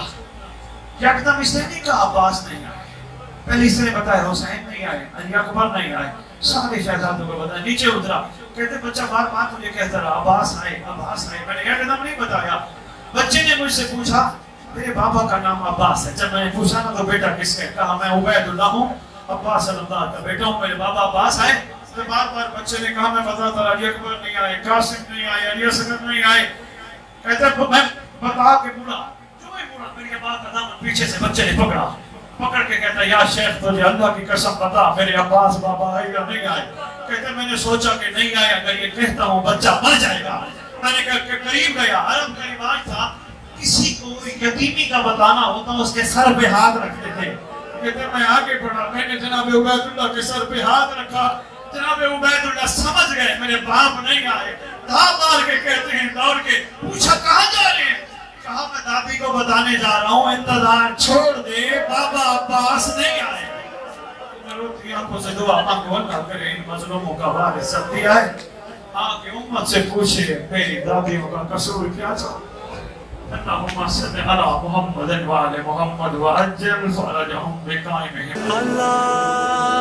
یکدم اس نے نہیں کہا عباس نہیں آئے, پہلے اس نے بتایا حسین نہیں آئے, علی اکبر نہیں آئے, سارے شہزادوں کو بتایا. نیچے اترا, کہتے بچہ بار بار مجھے کہتا رہا عباس آئے عباس آئے. میں نے یکدم نہیں بتایا. بچے نے مجھ سے پوچھا میرے بابا کا نام عباس ہے. جب میں نے پوچھا نا تو بیٹا کس کا؟ کہا میں عبید اللہ ہوں, عباس صلی اللہ کا بیٹا ہوں, میرے بابا عباس آئے. تو بار بار بچے نے کہا میں بتاتا رہا علی اکبر نہیں آئے, قاسم نہیں آئے, علی اصغر نہیں آئے. کہتے میں بتا کے بولا, جو ہی بولا میری بات کا دامن پیچھے سے بچے نے پکڑا, پکڑ کے کہتا یا شیخ تجھے اللہ کی قسم بتا میرے عباس بابا آئے گا نہیں آئے؟ کہتے میں نے سوچا کہ نہیں آئے، اگر یہ کہتا ہوں بچہ مر جائے گا۔ میں نے کہا کہ قریب گیا، حرم کا رواج تھا کسی کو یتیمی کا بتانا ہوتا اس کے سر پہ ہاتھ رکھتے تھے۔ کہتے میں آگے بڑھا، میں نے جناب عبید اللہ کے سر پہ ہاتھ رکھا، جناب عبید اللہ سمجھ گئے میرے باپ نہیں آئے، دھا مار کے کہتے ہیں دوڑ کے پوچھا کہاں جا رہے ہیں؟ کہا میں دادی کو بتانے جا رہا ہوں انتظار چھوڑ دے، بابا عباس نہیں آئے۔ روتی آنکھوں سے دعا مانگو اللہ کرے ان مظلوموں کا وارث سب دیا ہے۔ آگے امت سے پوچھے میری دادیوں کا قصور کیا تھا؟ اللہم صلی علی محمد وعلی محمد وعجل فرجہم بقائمہم۔ اللہ